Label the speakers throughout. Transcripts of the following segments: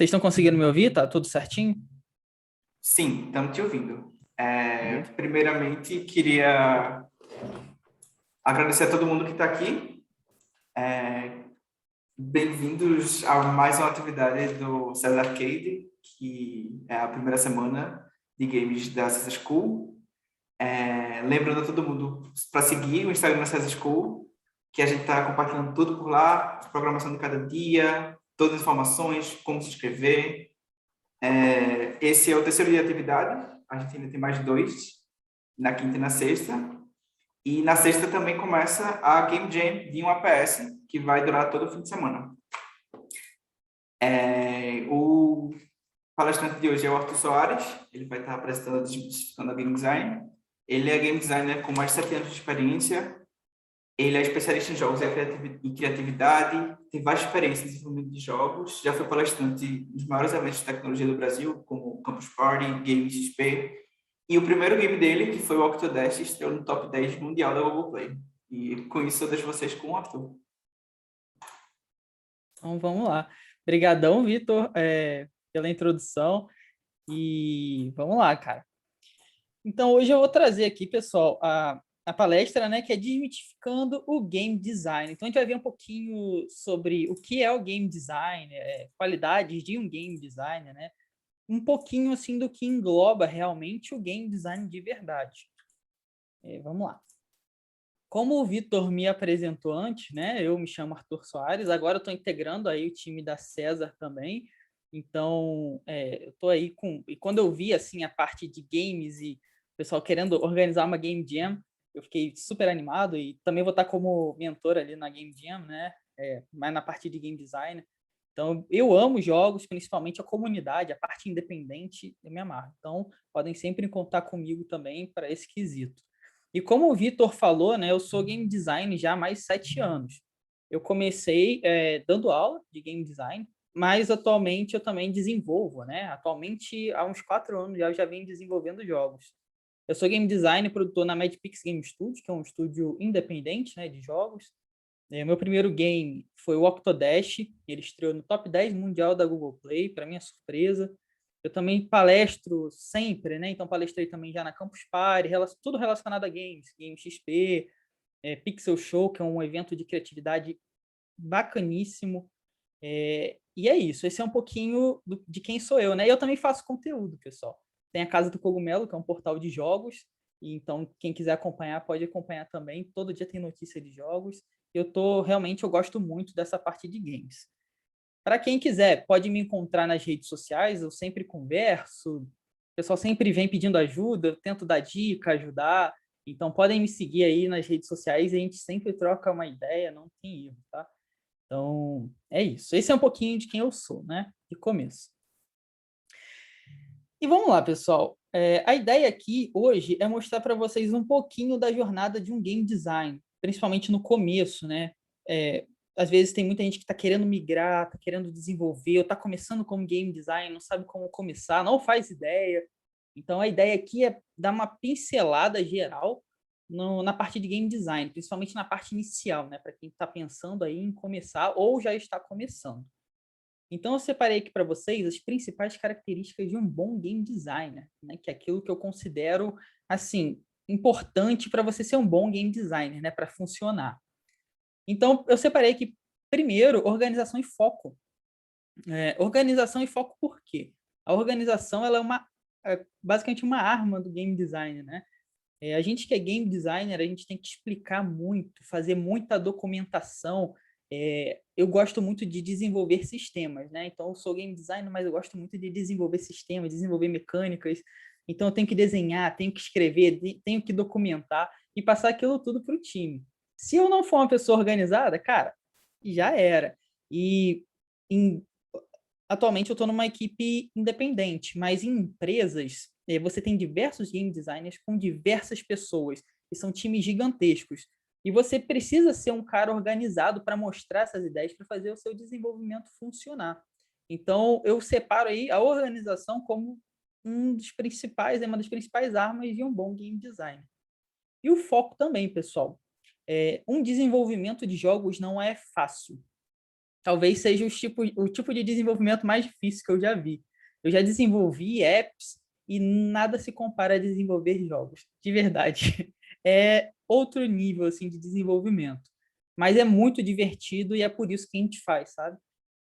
Speaker 1: Vocês estão conseguindo me ouvir? Tá tudo certinho?
Speaker 2: Sim, estamos te ouvindo.
Speaker 1: Beleza.
Speaker 2: Primeiramente, queria agradecer a todo mundo que está aqui. Bem-vindos a mais uma atividade do César Arcade, que é a primeira semana de games da César School. Lembrando a todo mundo para seguir o Instagram da César School, que a gente está compartilhando tudo por lá, programação de cada dia, todas as informações, como se inscrever. Esse é o terceiro dia de atividade, a gente ainda tem mais dois, na quinta e na sexta. E na sexta também começa a Game Jam de 1 APS, que vai durar todo o fim de semana. O palestrante de hoje é o Arthur Soares, ele vai estar apresentando a Game Design. Ele é Game Designer com mais de 7 anos de experiência, ele é especialista em jogos e criatividade, tem vasta experiência em desenvolvimento de jogos, já foi palestrante nos maiores eventos de tecnologia do Brasil, como o Campus Party, Game XP, e o primeiro game dele, que foi o Octodash, estreou no top 10 mundial da Google Play. E com isso eu deixo vocês com o Arthur.
Speaker 1: Então vamos lá. Obrigadão, Vitor, pela introdução. E vamos lá, cara. Então hoje eu vou trazer aqui, pessoal, a palestra, né, que é Desmitificando o Game Design. Então a gente vai ver um pouquinho sobre o que é o Game Design, qualidades de um Game Designer, né? Um pouquinho assim do que engloba realmente o Game Design de verdade. Vamos lá. Como o Vitor me apresentou antes, né? Eu me chamo Arthur Soares, agora eu estou integrando aí o time da César também. Então, eu estou aí com... E quando eu vi, assim, a parte de games e o pessoal querendo organizar uma Game Jam, eu fiquei super animado e também vou estar como mentor ali na Game Jam, né? Mas na parte de Game Design. Então, eu amo jogos, principalmente a comunidade, a parte independente, eu me amarro. Então, podem sempre contar comigo também para esse quesito. E como o Vitor falou, né, eu sou game design já há mais de 7 anos. Eu comecei dando aula de game design, mas atualmente eu também desenvolvo, né? Atualmente, há uns 4 anos já eu já venho desenvolvendo jogos. Eu sou game design e produtor na Madpix Game Studio, que é um estúdio independente, né, de jogos. Meu primeiro game foi o Octodash, ele estreou no top 10 mundial da Google Play, para minha surpresa. Eu também palestro sempre, né? Então palestrei também já na Campus Party, tudo relacionado a games, Game XP, Pixel Show, que é um evento de criatividade bacaníssimo. E é isso, esse é um pouquinho de quem sou eu, né? E eu também faço conteúdo, pessoal. Tem a Casa do Cogumelo, que é um portal de jogos, e então quem quiser acompanhar pode acompanhar também. Todo dia tem notícia de jogos. Eu gosto muito dessa parte de games. Para quem quiser, pode me encontrar nas redes sociais, eu sempre converso, o pessoal sempre vem pedindo ajuda, eu tento dar dica, ajudar. Então podem me seguir aí nas redes sociais e a gente sempre troca uma ideia, não tem erro, tá? Então, é isso. Esse é um pouquinho de quem eu sou, né? De começo. E vamos lá, pessoal. A ideia aqui hoje é mostrar para vocês um pouquinho da jornada de um game design, principalmente no começo, né? Às vezes tem muita gente que está querendo migrar, está querendo desenvolver, ou está começando como game design, não sabe como começar, não faz ideia. Então, a ideia aqui é dar uma pincelada geral na parte de game design, principalmente na parte inicial, né? Para quem está pensando aí em começar ou já está começando. Então, eu separei aqui para vocês as principais características de um bom game designer, né? Que é aquilo que eu considero, assim, importante para você ser um bom game designer, né? Para funcionar. Então, eu separei aqui, primeiro, organização e foco. Organização e foco por quê? A organização ela basicamente uma arma do game design, né? A gente que é game designer, a gente tem que explicar muito, fazer muita documentação. Eu gosto muito de desenvolver sistemas, né? Então, eu sou game designer, mas eu gosto muito de desenvolver sistemas, desenvolver mecânicas. Então, eu tenho que desenhar, tenho que escrever, tenho que documentar e passar aquilo tudo para o time. Se eu não for uma pessoa organizada, cara, já era. E em atualmente eu estou numa equipe independente, mas em empresas você tem diversos game designers com diversas pessoas, e são times gigantescos. E você precisa ser um cara organizado para mostrar essas ideias, para fazer o seu desenvolvimento funcionar. Então, eu separo aí a organização como uma das principais armas de um bom game design. E o foco também, pessoal. Um desenvolvimento de jogos não é fácil. talvez seja o tipo de desenvolvimento mais difícil que eu já vi. Eu já desenvolvi apps e nada se compara a desenvolver jogos, de verdade. É outro nível assim de desenvolvimento, mas é muito divertido e é por isso que a gente faz, sabe?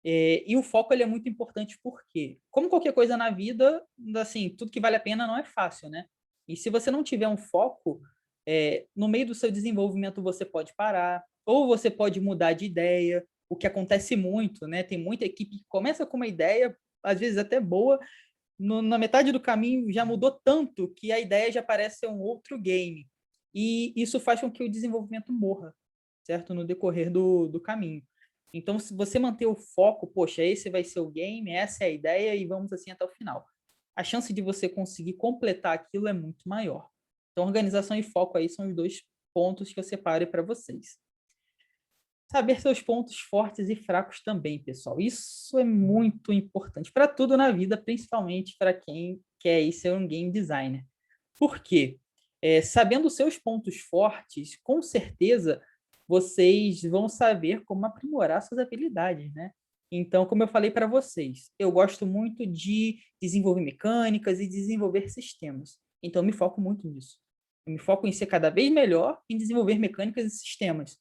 Speaker 1: E o foco ele é muito importante porque, como qualquer coisa na vida, assim, tudo que vale a pena não é fácil, né? E se você não tiver um foco, no meio do seu desenvolvimento você pode parar, ou você pode mudar de ideia, o que acontece muito, né? Tem muita equipe que começa com uma ideia, às vezes até boa, na metade do caminho já mudou tanto que a ideia já parece ser um outro game. E isso faz com que o desenvolvimento morra, certo? No decorrer do caminho. Então, se você manter o foco, poxa, esse vai ser o game, essa é a ideia e vamos assim até o final. A chance de você conseguir completar aquilo é muito maior. Então, organização e foco aí são os dois pontos que eu separo para vocês. Saber seus pontos fortes e fracos também, pessoal. Isso é muito importante para tudo na vida, principalmente para quem quer ser um game designer. Por quê? Sabendo seus pontos fortes, com certeza vocês vão saber como aprimorar suas habilidades, né? Então, como eu falei para vocês, eu gosto muito de desenvolver mecânicas e desenvolver sistemas. Então, eu me foco muito nisso. Eu me foco em ser cada vez melhor em desenvolver mecânicas e sistemas.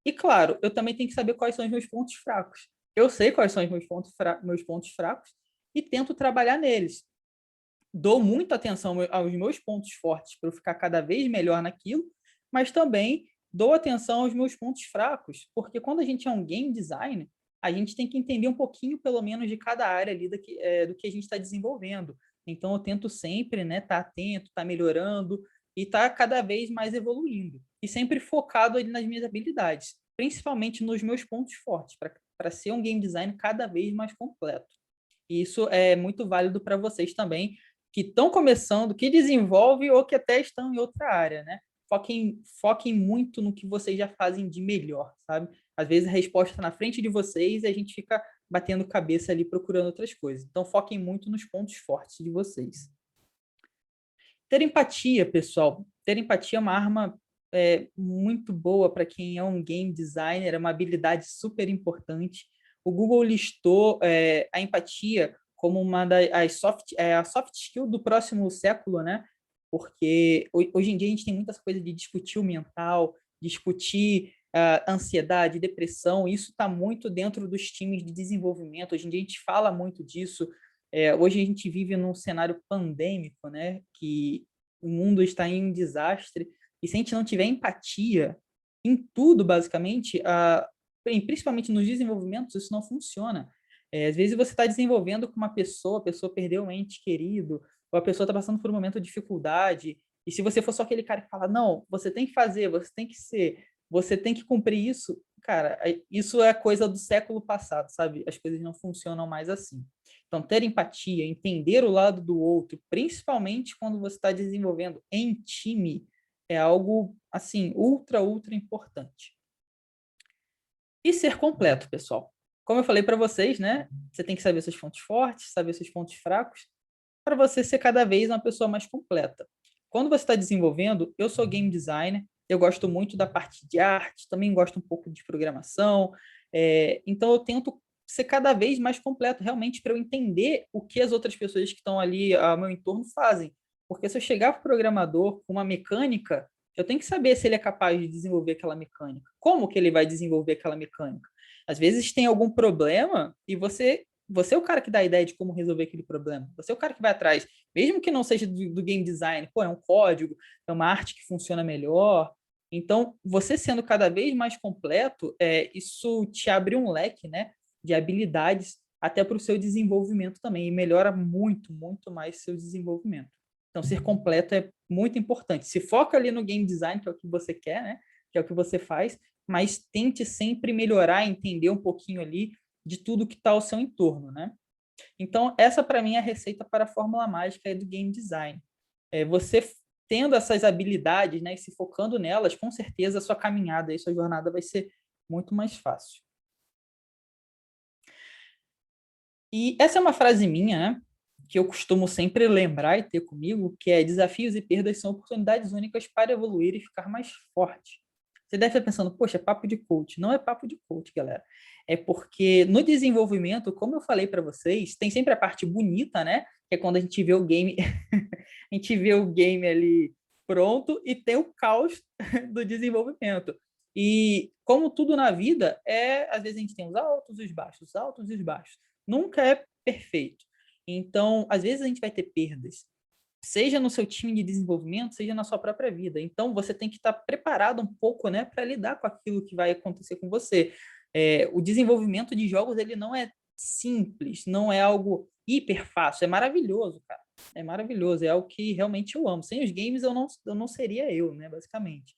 Speaker 1: E claro, eu também tenho que saber quais são os meus pontos fracos. Eu sei quais são os meus pontos fracos e tento trabalhar neles. Dou muita atenção aos meus pontos fortes para eu ficar cada vez melhor naquilo, mas também dou atenção aos meus pontos fracos, porque quando a gente é um game designer, a gente tem que entender um pouquinho, pelo menos, de cada área ali do que a gente está desenvolvendo. Então, eu tento sempre, né, estar atento, estar melhorando e estar cada vez mais evoluindo. E sempre focado ali nas minhas habilidades, principalmente nos meus pontos fortes, para ser um game design cada vez mais completo. E isso é muito válido para vocês também, que estão começando, que desenvolvem ou que até estão em outra área, né? Foquem muito no que vocês já fazem de melhor, sabe? Às vezes a resposta está na frente de vocês e a gente fica batendo cabeça ali procurando outras coisas. Então, foquem muito nos pontos fortes de vocês. Ter empatia, pessoal. Ter empatia é uma arma muito boa para quem é um game designer, é uma habilidade super importante. O Google listou a empatia como uma das a soft skill do próximo século, né? Porque hoje em dia a gente tem muitas coisas de discutir o mental, discutir ansiedade, depressão, isso está muito dentro dos times de desenvolvimento. Hoje em dia a gente fala muito disso. Hoje a gente vive num cenário pandêmico, né? Que o mundo está em um desastre. E se a gente não tiver empatia em tudo, basicamente, principalmente nos desenvolvimentos, isso não funciona. Às vezes você está desenvolvendo com uma pessoa, a pessoa perdeu um ente querido, ou a pessoa está passando por um momento de dificuldade, e se você for só aquele cara que fala, não, você tem que fazer, você tem que ser, você tem que cumprir isso, cara, isso é coisa do século passado, sabe? As coisas não funcionam mais assim. Então, ter empatia, entender o lado do outro, principalmente quando você está desenvolvendo em time, é algo, assim, ultra, ultra importante. E ser completo, pessoal. Como eu falei para vocês, né? Você tem que saber seus pontos fortes, saber seus pontos fracos, para você ser cada vez uma pessoa mais completa. Quando você está desenvolvendo, eu sou game designer, eu gosto muito da parte de arte, também gosto um pouco de programação, então eu tento ser cada vez mais completo, realmente, para eu entender o que as outras pessoas que estão ali ao meu entorno fazem. Porque se eu chegar para o programador com uma mecânica, eu tenho que saber se ele é capaz de desenvolver aquela mecânica. Como que ele vai desenvolver aquela mecânica? Às vezes tem algum problema e você é o cara que dá a ideia de como resolver aquele problema. Você é o cara que vai atrás, mesmo que não seja do game design. Pô, é um código, é uma arte que funciona melhor. Então, você sendo cada vez mais completo, isso te abre um leque, né, de habilidades até para o seu desenvolvimento também. E melhora muito, muito mais seu desenvolvimento. Então, ser completo é muito importante. Se foca ali no game design, que é o que você quer, né, que é o que você faz, mas tente sempre melhorar, entender um pouquinho ali de tudo que está ao seu entorno, né? Então, essa para mim é a receita para a fórmula mágica do game design. Você tendo essas habilidades, né, e se focando nelas, com certeza a sua caminhada e sua jornada vai ser muito mais fácil. E essa é uma frase minha, né, que eu costumo sempre lembrar e ter comigo, que é: desafios e perdas são oportunidades únicas para evoluir e ficar mais forte. Você deve estar pensando, poxa, é papo de coach. Não é papo de coach, galera. É porque no desenvolvimento, como eu falei para vocês, tem sempre a parte bonita, né? Que é quando a gente vê o game, a gente vê o game ali pronto e tem o caos do desenvolvimento. E como tudo na vida, às vezes a gente tem os altos e os baixos, os altos e os baixos. Nunca é perfeito. Então, às vezes a gente vai ter perdas, seja no seu time de desenvolvimento, seja na sua própria vida. Então, você tem que estar preparado um pouco, né, para lidar com aquilo que vai acontecer com você. O desenvolvimento de jogos, ele não é simples, não é algo hiper fácil, é maravilhoso, cara. É maravilhoso, é algo que realmente eu amo. Sem os games, eu não seria eu, né, basicamente.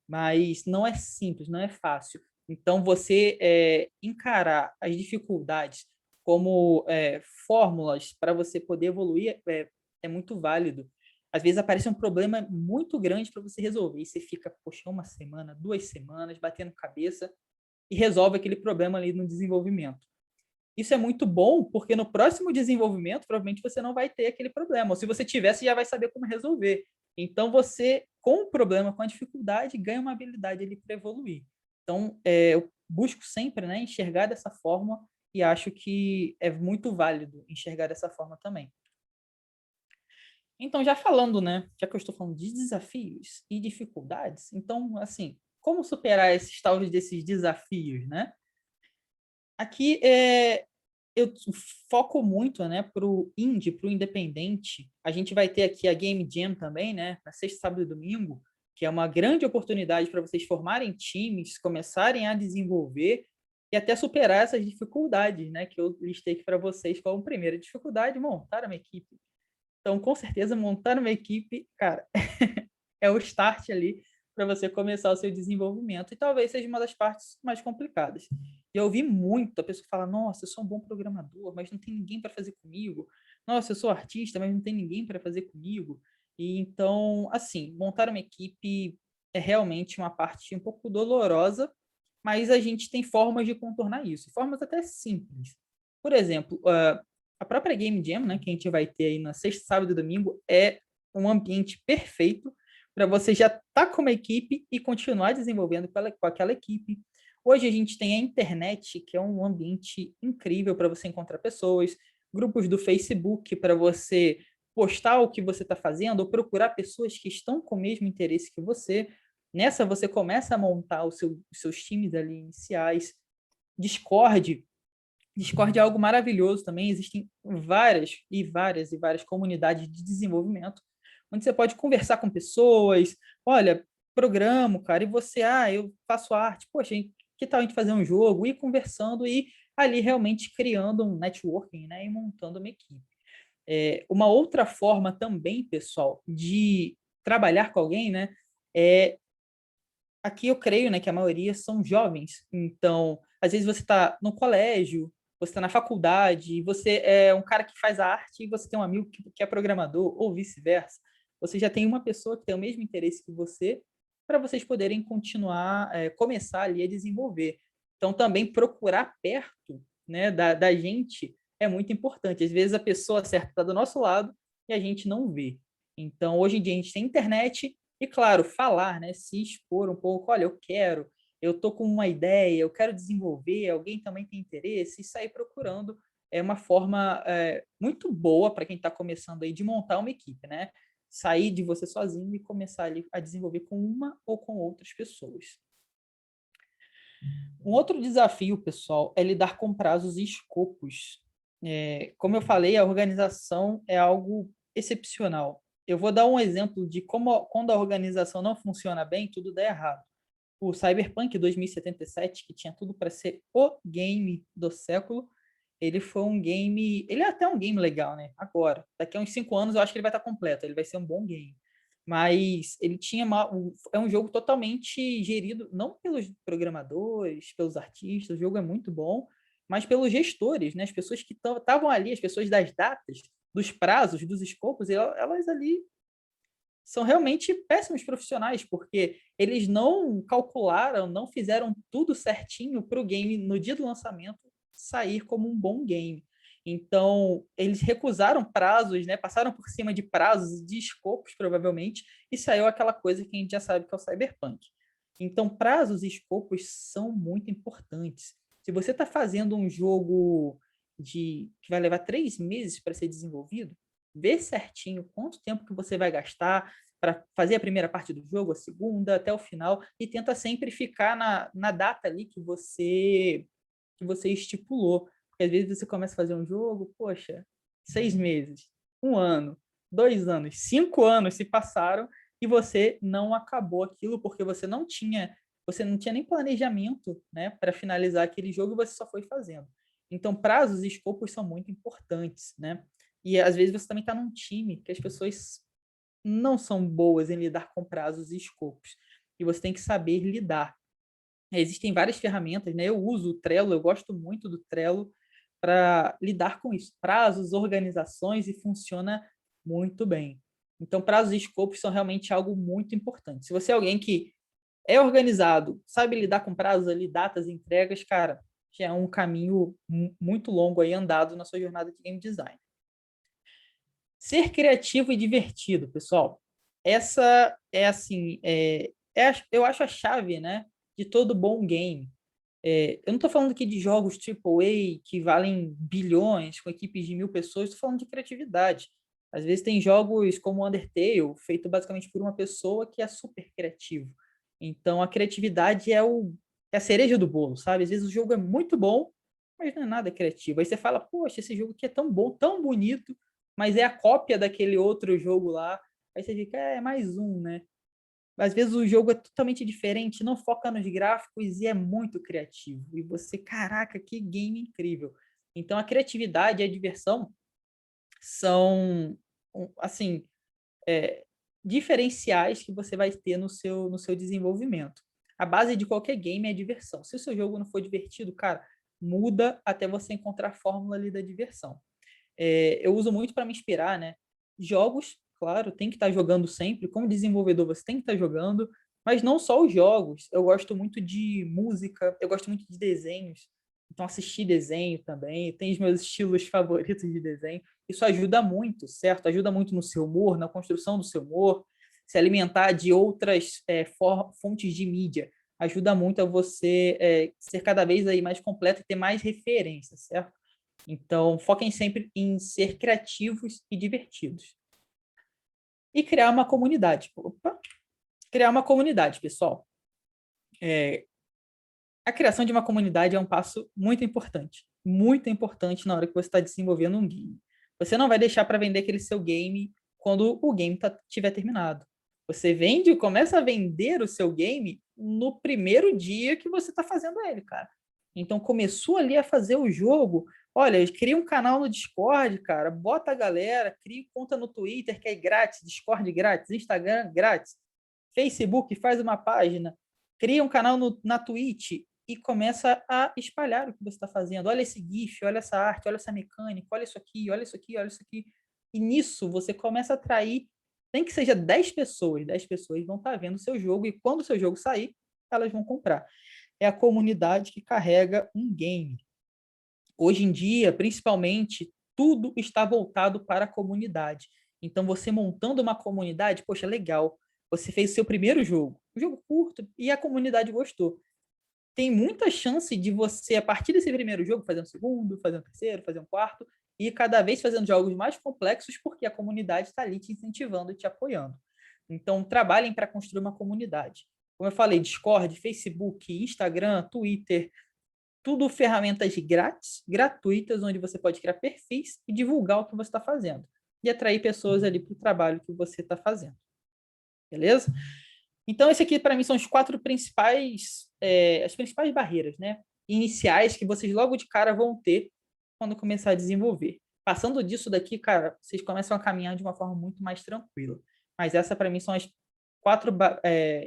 Speaker 1: Mas não é simples, não é fácil. Então, você encarar as dificuldades como fórmulas para você poder evoluir é muito válido. Às vezes aparece um problema muito grande para você resolver e você fica, poxa, uma semana, 2 semanas, batendo cabeça e resolve aquele problema ali no desenvolvimento. Isso é muito bom, porque no próximo desenvolvimento, provavelmente você não vai ter aquele problema. Ou se você tiver, você já vai saber como resolver. Então, você, com o problema, com a dificuldade, ganha uma habilidade ali para evoluir. Então, eu busco sempre, né, enxergar dessa forma e acho que é muito válido enxergar dessa forma também. Então, já falando, né, já que eu estou falando de desafios e dificuldades, então, assim, como superar esses tais desses desafios, né? Aqui eu foco muito, né, para o indie, para o independente. A gente vai ter aqui a Game Jam também, né, na sexta, sábado e domingo, que é uma grande oportunidade para vocês formarem times, começarem a desenvolver e até superar essas dificuldades, né, que eu listei aqui para vocês como primeira dificuldade, montar uma equipe. Então, com certeza, montar uma equipe, cara, é o start ali para você começar o seu desenvolvimento. E talvez seja uma das partes mais complicadas. E eu ouvi muito a pessoa falar: nossa, eu sou um bom programador, mas não tem ninguém para fazer comigo. Nossa, eu sou artista, mas não tem ninguém para fazer comigo. E então, assim, montar uma equipe é realmente uma parte um pouco dolorosa, mas a gente tem formas de contornar isso, formas até simples. Por exemplo, a própria Game Jam, né, que a gente vai ter aí na sexta, sábado e domingo, é um ambiente perfeito para você já estar tá com uma equipe e continuar desenvolvendo com aquela equipe. Hoje a gente tem a internet, que é um ambiente incrível para você encontrar pessoas, grupos do Facebook para você postar o que você está fazendo ou procurar pessoas que estão com o mesmo interesse que você. Nessa você começa a montar os seus times ali iniciais. Discord é algo maravilhoso também. Existem várias comunidades de desenvolvimento onde você pode conversar com pessoas. Olha, programo, cara, e você, eu faço arte. Poxa, que tal a gente fazer um jogo? Ir conversando e ali realmente criando um networking, né? E montando uma equipe. Uma outra forma também, pessoal, de trabalhar com alguém, né? Aqui eu creio, né, que a maioria são jovens. Então, às vezes você está no colégio, você está na faculdade, você é um cara que faz arte e você tem um amigo que é programador, ou vice-versa. Você já tem uma pessoa que tem o mesmo interesse que você, para vocês poderem continuar, começar ali a desenvolver. Então, também procurar perto, né, da gente é muito importante. Às vezes a pessoa certa está do nosso lado e a gente não vê. Então, hoje em dia a gente tem internet, e, claro, falar, né? Se expor um pouco, olha, eu tô com uma ideia, eu quero desenvolver, alguém também tem interesse, e sair procurando é uma forma muito boa para quem está começando aí de montar uma equipe, né? Sair de você sozinho e começar ali a desenvolver com uma ou com outras pessoas. Um outro desafio, pessoal, é lidar com prazos e escopos. Como eu falei, a organização é algo excepcional. Eu vou dar um exemplo de como, quando a organização não funciona bem, tudo dá errado. O Cyberpunk 2077, que tinha tudo para ser o game do século, ele foi um game. Ele é até um game legal, né? Agora, daqui a uns 5 anos, eu acho que ele vai estar completo, ele vai ser um bom game. Mas ele tinha é um jogo totalmente gerido, não pelos programadores, pelos artistas, o jogo é muito bom, mas pelos gestores, né? As pessoas que estavam ali, as pessoas das datas, dos prazos, dos escopos, elas ali são realmente péssimos profissionais, porque eles não calcularam, não fizeram tudo certinho para o game, no dia do lançamento, sair como um bom game. Então, eles recusaram prazos, né? Passaram por cima de prazos, de escopos, provavelmente, e saiu aquela coisa que a gente já sabe que é o Cyberpunk. Então, prazos e escopos são muito importantes. Se você está fazendo um jogo que vai levar 3 meses para ser desenvolvido, vê certinho quanto tempo que você vai gastar para fazer a primeira parte do jogo, a segunda, até o final, e tenta sempre ficar na data ali que você estipulou. Porque às vezes você começa a fazer um jogo, poxa, 6 meses, 1 ano, 2 anos, 5 anos se passaram e você não acabou aquilo porque você não tinha nem planejamento, né, para finalizar aquele jogo e você só foi fazendo. Então, prazos e escopos são muito importantes, né? E às vezes você também está num time que as pessoas não são boas em lidar com prazos e escopos. E você tem que saber lidar. Existem várias ferramentas, né? Eu uso o Trello, eu gosto muito do Trello para lidar com isso. Prazos, organizações e funciona muito bem. Então, prazos e escopos são realmente algo muito importante. Se você é alguém que é organizado, sabe lidar com prazos ali, datas, entregas, cara, já é um caminho muito longo aí andado na sua jornada de game design. Ser criativo e divertido, pessoal. Essa é assim, eu acho a chave, né, de todo bom game. Eu não estou falando aqui de jogos AAA que valem bilhões, com equipes de 1.000 pessoas, estou falando de criatividade. Às vezes tem jogos como Undertale, feito basicamente por uma pessoa que é super criativo. Então a criatividade é a cereja do bolo, sabe? Às vezes o jogo é muito bom, mas não é nada criativo. Aí você fala, poxa, esse jogo aqui é tão bom, tão bonito, mas é a cópia daquele outro jogo lá. Aí você fica, é mais um, né? Às vezes o jogo é totalmente diferente, não foca nos gráficos e é muito criativo. E você, caraca, que game incrível. Então a criatividade e a diversão são, assim, é, diferenciais que você vai ter no seu desenvolvimento. A base de qualquer game é a diversão. Se o seu jogo não for divertido, cara, muda até você encontrar a fórmula ali da diversão. Eu uso muito para me inspirar, né? Jogos, claro, tem que estar jogando sempre. Como desenvolvedor, você tem que estar jogando, mas não só os jogos. Eu gosto muito de música, eu gosto muito de desenhos. Então, assistir desenho também. Tem os meus estilos favoritos de desenho. Isso ajuda muito, certo? Ajuda muito no seu humor, na construção do seu humor, se alimentar de outras fontes de mídia. Ajuda muito a você ser cada vez aí mais completo e ter mais referências, certo? Então, foquem sempre em ser criativos e divertidos. E criar uma comunidade. Opa! Criar uma comunidade, pessoal. A criação de uma comunidade é um passo muito importante na hora que você está desenvolvendo um game. Você não vai deixar para vender aquele seu game quando o game tiver terminado. Você começa a vender o seu game no primeiro dia que você está fazendo ele, cara. Então começou ali a fazer o jogo. Olha, cria um canal no Discord, cara. Bota a galera, cria conta no Twitter que é grátis, Discord grátis, Instagram grátis, Facebook faz uma página, cria um canal na Twitch e começa a espalhar o que você está fazendo. Olha esse GIF, olha essa arte, olha essa mecânica, olha isso aqui, olha isso aqui, olha isso aqui. E nisso você começa a atrair, nem que seja 10 pessoas, 10 pessoas vão estar vendo o seu jogo e quando o seu jogo sair, elas vão comprar. É a comunidade que carrega um game. Hoje em dia, principalmente, tudo está voltado para a comunidade. Então, você montando uma comunidade, poxa, legal. Você fez o seu primeiro jogo, um jogo curto, e a comunidade gostou. Tem muita chance de você, a partir desse primeiro jogo, fazer um segundo, fazer um terceiro, fazer um quarto, e cada vez fazendo jogos mais complexos, porque a comunidade está ali te incentivando e te apoiando. Então, trabalhem para construir uma comunidade. Como eu falei, Discord, Facebook, Instagram, Twitter, tudo ferramentas grátis, gratuitas, onde você pode criar perfis e divulgar o que você está fazendo. E atrair pessoas ali para o trabalho que você está fazendo. Beleza? Então, esse aqui, para mim, são os 4 principais, as principais barreiras, né? Iniciais que vocês logo de cara vão ter quando começar a desenvolver. Passando disso daqui, cara, vocês começam a caminhar de uma forma muito mais tranquila. Mas essa, para mim, são as 4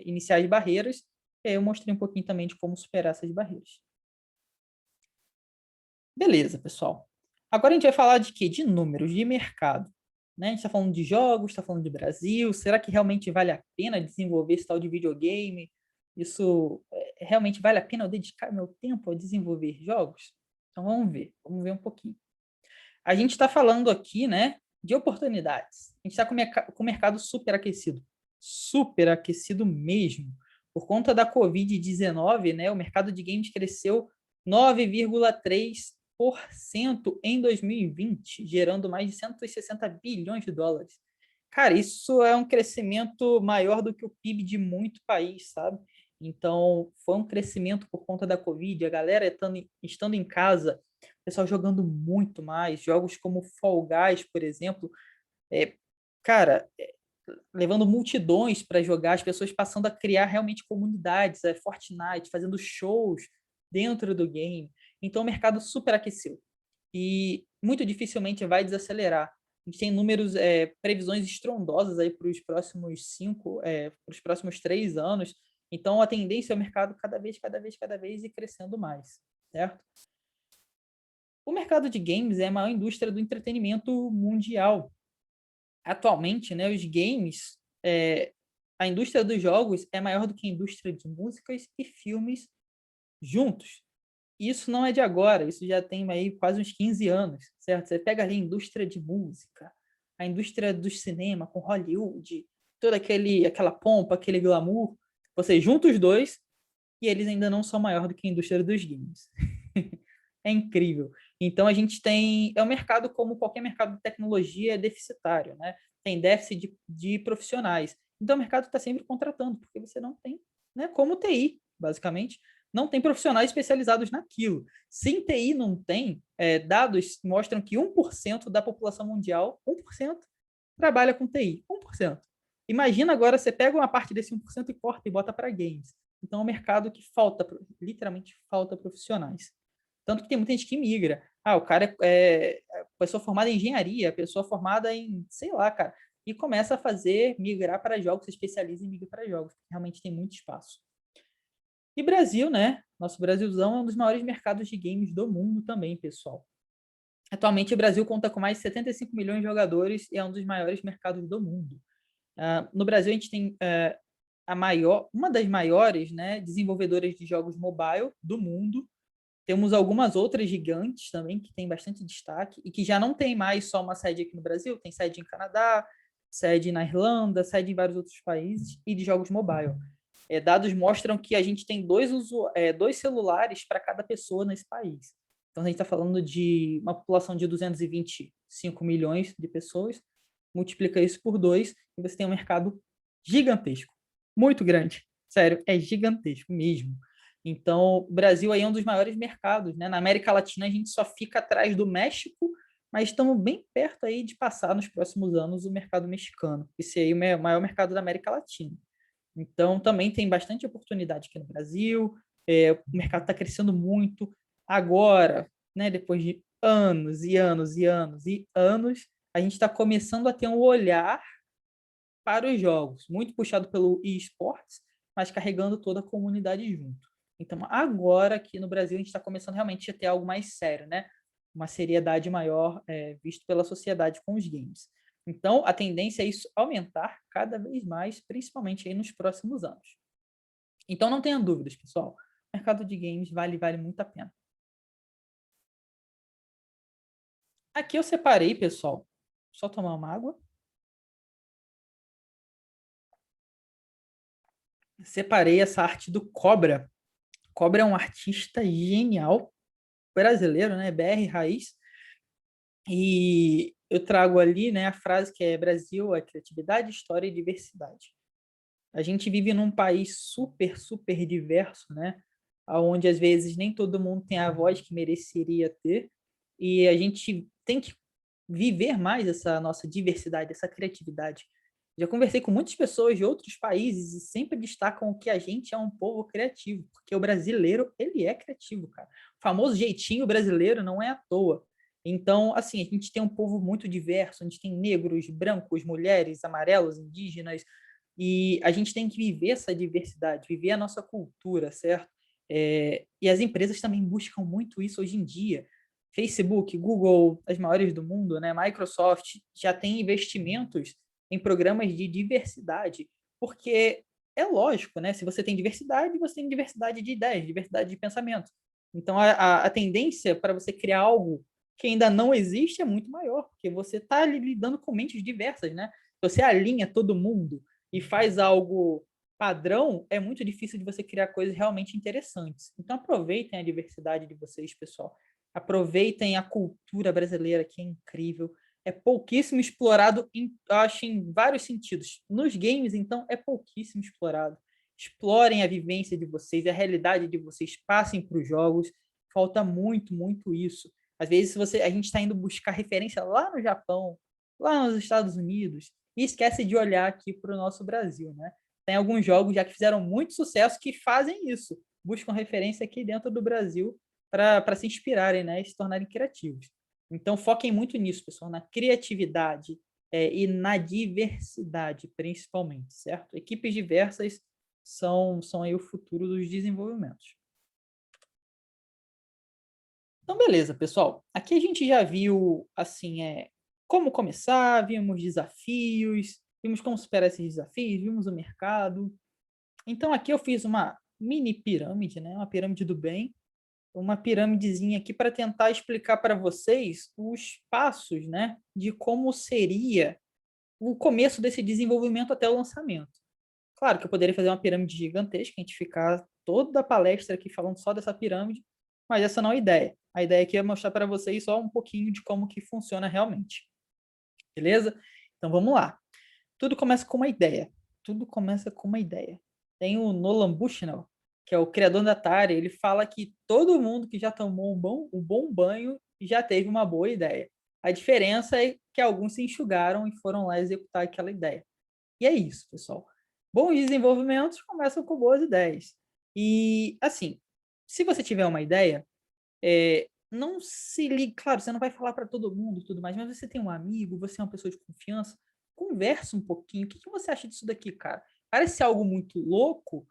Speaker 1: iniciais barreiras. E aí eu mostrei um pouquinho também de como superar essas barreiras. Beleza, pessoal. Agora a gente vai falar de quê? De números, de mercado. Né? A gente está falando de jogos, está falando de Brasil. Será que realmente vale a pena desenvolver esse tal de videogame? Isso realmente vale a pena eu dedicar meu tempo a desenvolver jogos? Então vamos ver um pouquinho. A gente está falando aqui, né, de oportunidades. A gente está com o mercado superaquecido mesmo. Por conta da Covid-19, né, o mercado de games cresceu 9,3% em 2020, gerando mais de 160 bilhões de dólares. Cara, isso é um crescimento maior do que o PIB de muito país, sabe? Então, foi um crescimento por conta da Covid, a galera estando em casa, o pessoal jogando muito mais, jogos como Fall Guys, por exemplo, é, cara, levando multidões para jogar, as pessoas passando a criar realmente comunidades, Fortnite, fazendo shows dentro do game. Então o mercado superaqueceu e muito dificilmente vai desacelerar. A gente tem números, previsões estrondosas aí para os próximos 3 anos. Então a tendência é o mercado cada vez ir crescendo mais, certo? O mercado de games é a maior indústria do entretenimento mundial. Atualmente, né, os games, a indústria dos jogos é maior do que a indústria de músicas e filmes juntos. Isso não é de agora, isso já tem aí quase uns 15 anos, certo? Você pega ali a indústria de música, a indústria do cinema com Hollywood, toda aquela pompa, aquele glamour, você junta os dois e eles ainda não são maior do que a indústria dos games. É incrível. Então a gente tem, é um mercado como qualquer mercado de tecnologia é deficitário, né? Tem déficit de profissionais. Então o mercado está sempre contratando, porque você não tem, né? Como TI, basicamente, não tem profissionais especializados naquilo. Se em TI não tem, dados mostram que 1% da população mundial, 1%, trabalha com TI. 1%. Imagina agora, você pega uma parte desse 1% e corta e bota para games. Então é um mercado que falta, literalmente falta profissionais. Tanto que tem muita gente que migra. Ah, o cara é pessoa formada em engenharia, pessoa formada em, sei lá, cara, e começa a migrar para jogos, se especializa em migrar para jogos, porque realmente tem muito espaço. E Brasil, né? Nosso Brasilzão é um dos maiores mercados de games do mundo também, pessoal. Atualmente, o Brasil conta com mais de 75 milhões de jogadores e é um dos maiores mercados do mundo. No Brasil, a gente tem uma das maiores, né, desenvolvedoras de jogos mobile do mundo. Temos algumas outras gigantes também que têm bastante destaque e que já não tem mais só uma sede aqui no Brasil, tem sede em Canadá, sede na Irlanda, sede em vários outros países e de jogos mobile. Dados mostram que a gente tem dois celulares para cada pessoa nesse país. Então, a gente está falando de uma população de 225 milhões de pessoas, multiplica isso por 2 e você tem um mercado gigantesco, muito grande. Sério, é gigantesco mesmo. Então, o Brasil aí é um dos maiores mercados, né? Na América Latina, a gente só fica atrás do México, mas estamos bem perto aí de passar nos próximos anos o mercado mexicano. Esse aí é o maior mercado da América Latina. Então, também tem bastante oportunidade aqui no Brasil. O mercado está crescendo muito. Agora, né, depois de anos e anos e anos e anos, a gente está começando a ter um olhar para os jogos, muito puxado pelo esportes, mas carregando toda a comunidade junto. Então, agora aqui no Brasil, a gente está começando realmente a ter algo mais sério, né? Uma seriedade maior visto pela sociedade com os games. Então, a tendência é isso aumentar cada vez mais, principalmente aí nos próximos anos. Então, não tenha dúvidas, pessoal. O mercado de games vale muito a pena. Aqui eu separei, pessoal. Só tomar uma água. Separei essa arte do Cobra. Cobra é um artista genial, brasileiro, né? BR Raiz. E eu trago ali, né, a frase que é Brasil é criatividade, história e diversidade. A gente vive num país super, super diverso, né? Onde às vezes nem todo mundo tem a voz que mereceria ter. E a gente tem que viver mais essa nossa diversidade, essa criatividade. Já conversei com muitas pessoas de outros países e sempre destacam que a gente é um povo criativo, porque o brasileiro, ele é criativo, cara. O famoso jeitinho brasileiro não é à toa. Então, assim, a gente tem um povo muito diverso, a gente tem negros, brancos, mulheres, amarelos, indígenas, e a gente tem que viver essa diversidade, viver a nossa cultura, certo? E as empresas também buscam muito isso hoje em dia. Facebook, Google, as maiores do mundo, né? Microsoft já tem investimentos em programas de diversidade, porque é lógico, né? Se você tem diversidade, você tem diversidade de ideias, diversidade de pensamento. Então, a tendência para você criar algo que ainda não existe é muito maior, porque você está lidando com mentes diversas, né? Você alinha todo mundo e faz algo padrão, é muito difícil de você criar coisas realmente interessantes. Então, aproveitem a diversidade de vocês, pessoal. Aproveitem a cultura brasileira, que é incrível. É pouquíssimo explorado, acho, em vários sentidos. Nos games, então, é pouquíssimo explorado. Explorem a vivência de vocês, a realidade de vocês, passem para os jogos. Falta muito, muito isso. Às vezes, a gente está indo buscar referência lá no Japão, lá nos Estados Unidos, e esquece de olhar aqui para o nosso Brasil, né? Tem alguns jogos já que fizeram muito sucesso que fazem isso, buscam referência aqui dentro do Brasil para se inspirarem, né, e se tornarem criativos. Então, foquem muito nisso, pessoal, na criatividade e na diversidade, principalmente, certo? Equipes diversas são aí o futuro dos desenvolvimentos. Então, beleza, pessoal. Aqui a gente já viu, assim, como começar, vimos desafios, vimos como superar esses desafios, vimos o mercado. Então, aqui eu fiz uma mini pirâmide, né? Uma pirâmide do bem, uma pirâmidezinha aqui para tentar explicar para vocês os passos, né? De como seria o começo desse desenvolvimento até o lançamento. Claro que eu poderia fazer uma pirâmide gigantesca, a gente ficar toda a palestra aqui falando só dessa pirâmide, mas essa não é a ideia. A ideia aqui é mostrar para vocês só um pouquinho de como que funciona realmente. Beleza? Então vamos lá. Tudo começa com uma ideia. Tudo começa com uma ideia. Tem o Nolan Bushnell, que é o criador da Atari, ele fala que todo mundo que já tomou um bom banho já teve uma boa ideia. A diferença é que alguns se enxugaram e foram lá executar aquela ideia. E é isso, pessoal. Bons desenvolvimentos começam com boas ideias. E, assim, se você tiver uma ideia, não se ligue. Claro, você não vai falar para todo mundo e tudo mais, mas você tem um amigo, você é uma pessoa de confiança, conversa um pouquinho. O que você acha disso daqui, cara? Parece algo muito louco,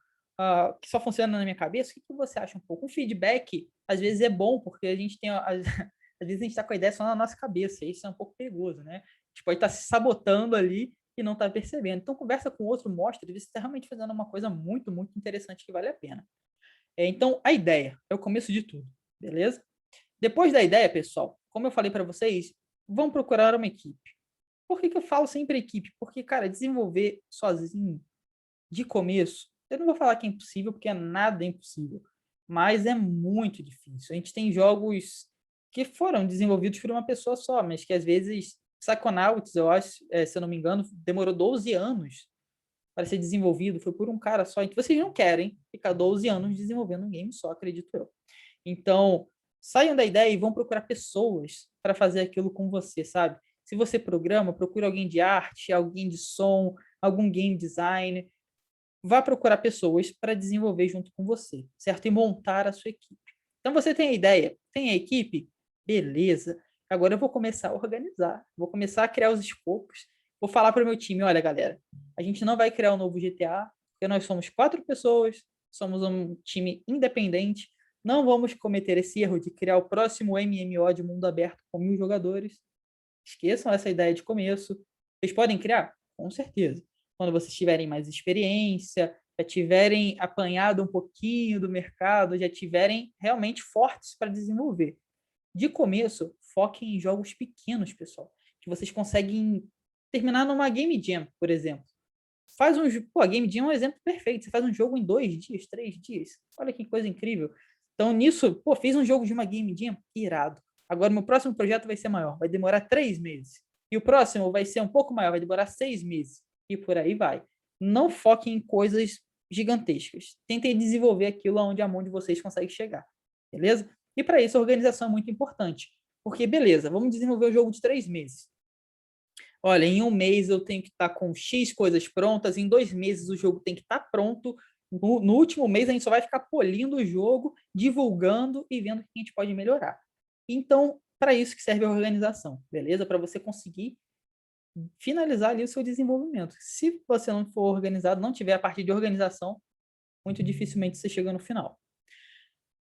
Speaker 1: que só funciona na minha cabeça. O que você acha um pouco? Um feedback, às vezes, é bom, porque a gente tem. Às vezes a gente está com a ideia só na nossa cabeça, e isso é um pouco perigoso, né? A gente pode estar se sabotando ali e não está percebendo. Então, conversa com o outro, mostra, você está realmente fazendo uma coisa muito, muito interessante que vale a pena. Então, a ideia é o começo de tudo, beleza? Depois da ideia, pessoal, como eu falei para vocês, vão procurar uma equipe. Por que eu falo sempre equipe? Porque, cara, desenvolver sozinho, de começo, eu não vou falar que é impossível, porque nada é impossível, mas é muito difícil. A gente tem jogos que foram desenvolvidos por uma pessoa só, mas que às vezes, Psychonauts, eu acho, se eu não me engano, demorou 12 anos para ser desenvolvido, foi por um cara só. Então, vocês não querem ficar 12 anos desenvolvendo um game só, acredito eu. Então, saiam da ideia e vão procurar pessoas para fazer aquilo com você, sabe? Se você programa, procure alguém de arte, alguém de som, algum game design. Vá procurar pessoas para desenvolver junto com você, certo? E montar a sua equipe. Então, você tem a ideia, tem a equipe? Beleza. Agora eu vou começar a organizar, vou começar a criar os escopos, vou falar para o meu time, olha, galera, a gente não vai criar um novo GTA, porque nós somos 4 pessoas, somos um time independente, não vamos cometer esse erro de criar o próximo MMO de mundo aberto com 1000 jogadores. Esqueçam essa ideia de começo. Vocês podem criar? Com certeza. Quando vocês tiverem mais experiência, já tiverem apanhado um pouquinho do mercado, já tiverem realmente fortes para desenvolver. De começo, foquem em jogos pequenos, pessoal, que vocês conseguem terminar numa Game Jam, por exemplo. Faz um, pô, a Game Jam é um exemplo perfeito. Você faz um jogo em 2 dias, 3 dias. Olha que coisa incrível. Então, nisso, pô, fiz um jogo de uma Game Jam, irado. Agora, meu próximo projeto vai ser maior, vai demorar 3 meses. E o próximo vai ser um pouco maior, vai demorar 6 meses. E por aí vai. Não foquem em coisas gigantescas. Tentem desenvolver aquilo onde a mão de vocês consegue chegar. Beleza? E para isso, a organização é muito importante. Porque, beleza, vamos desenvolver o jogo de 3 meses. Olha, em um mês eu tenho que estar com X coisas prontas, em 2 meses o jogo tem que estar pronto. No último mês a gente só vai ficar polindo o jogo, divulgando e vendo o que a gente pode melhorar. Então, para isso que serve a organização, beleza? Para você conseguir finalizar ali o seu desenvolvimento. Se você não for organizado, não tiver a parte de organização, muito dificilmente você chega no final.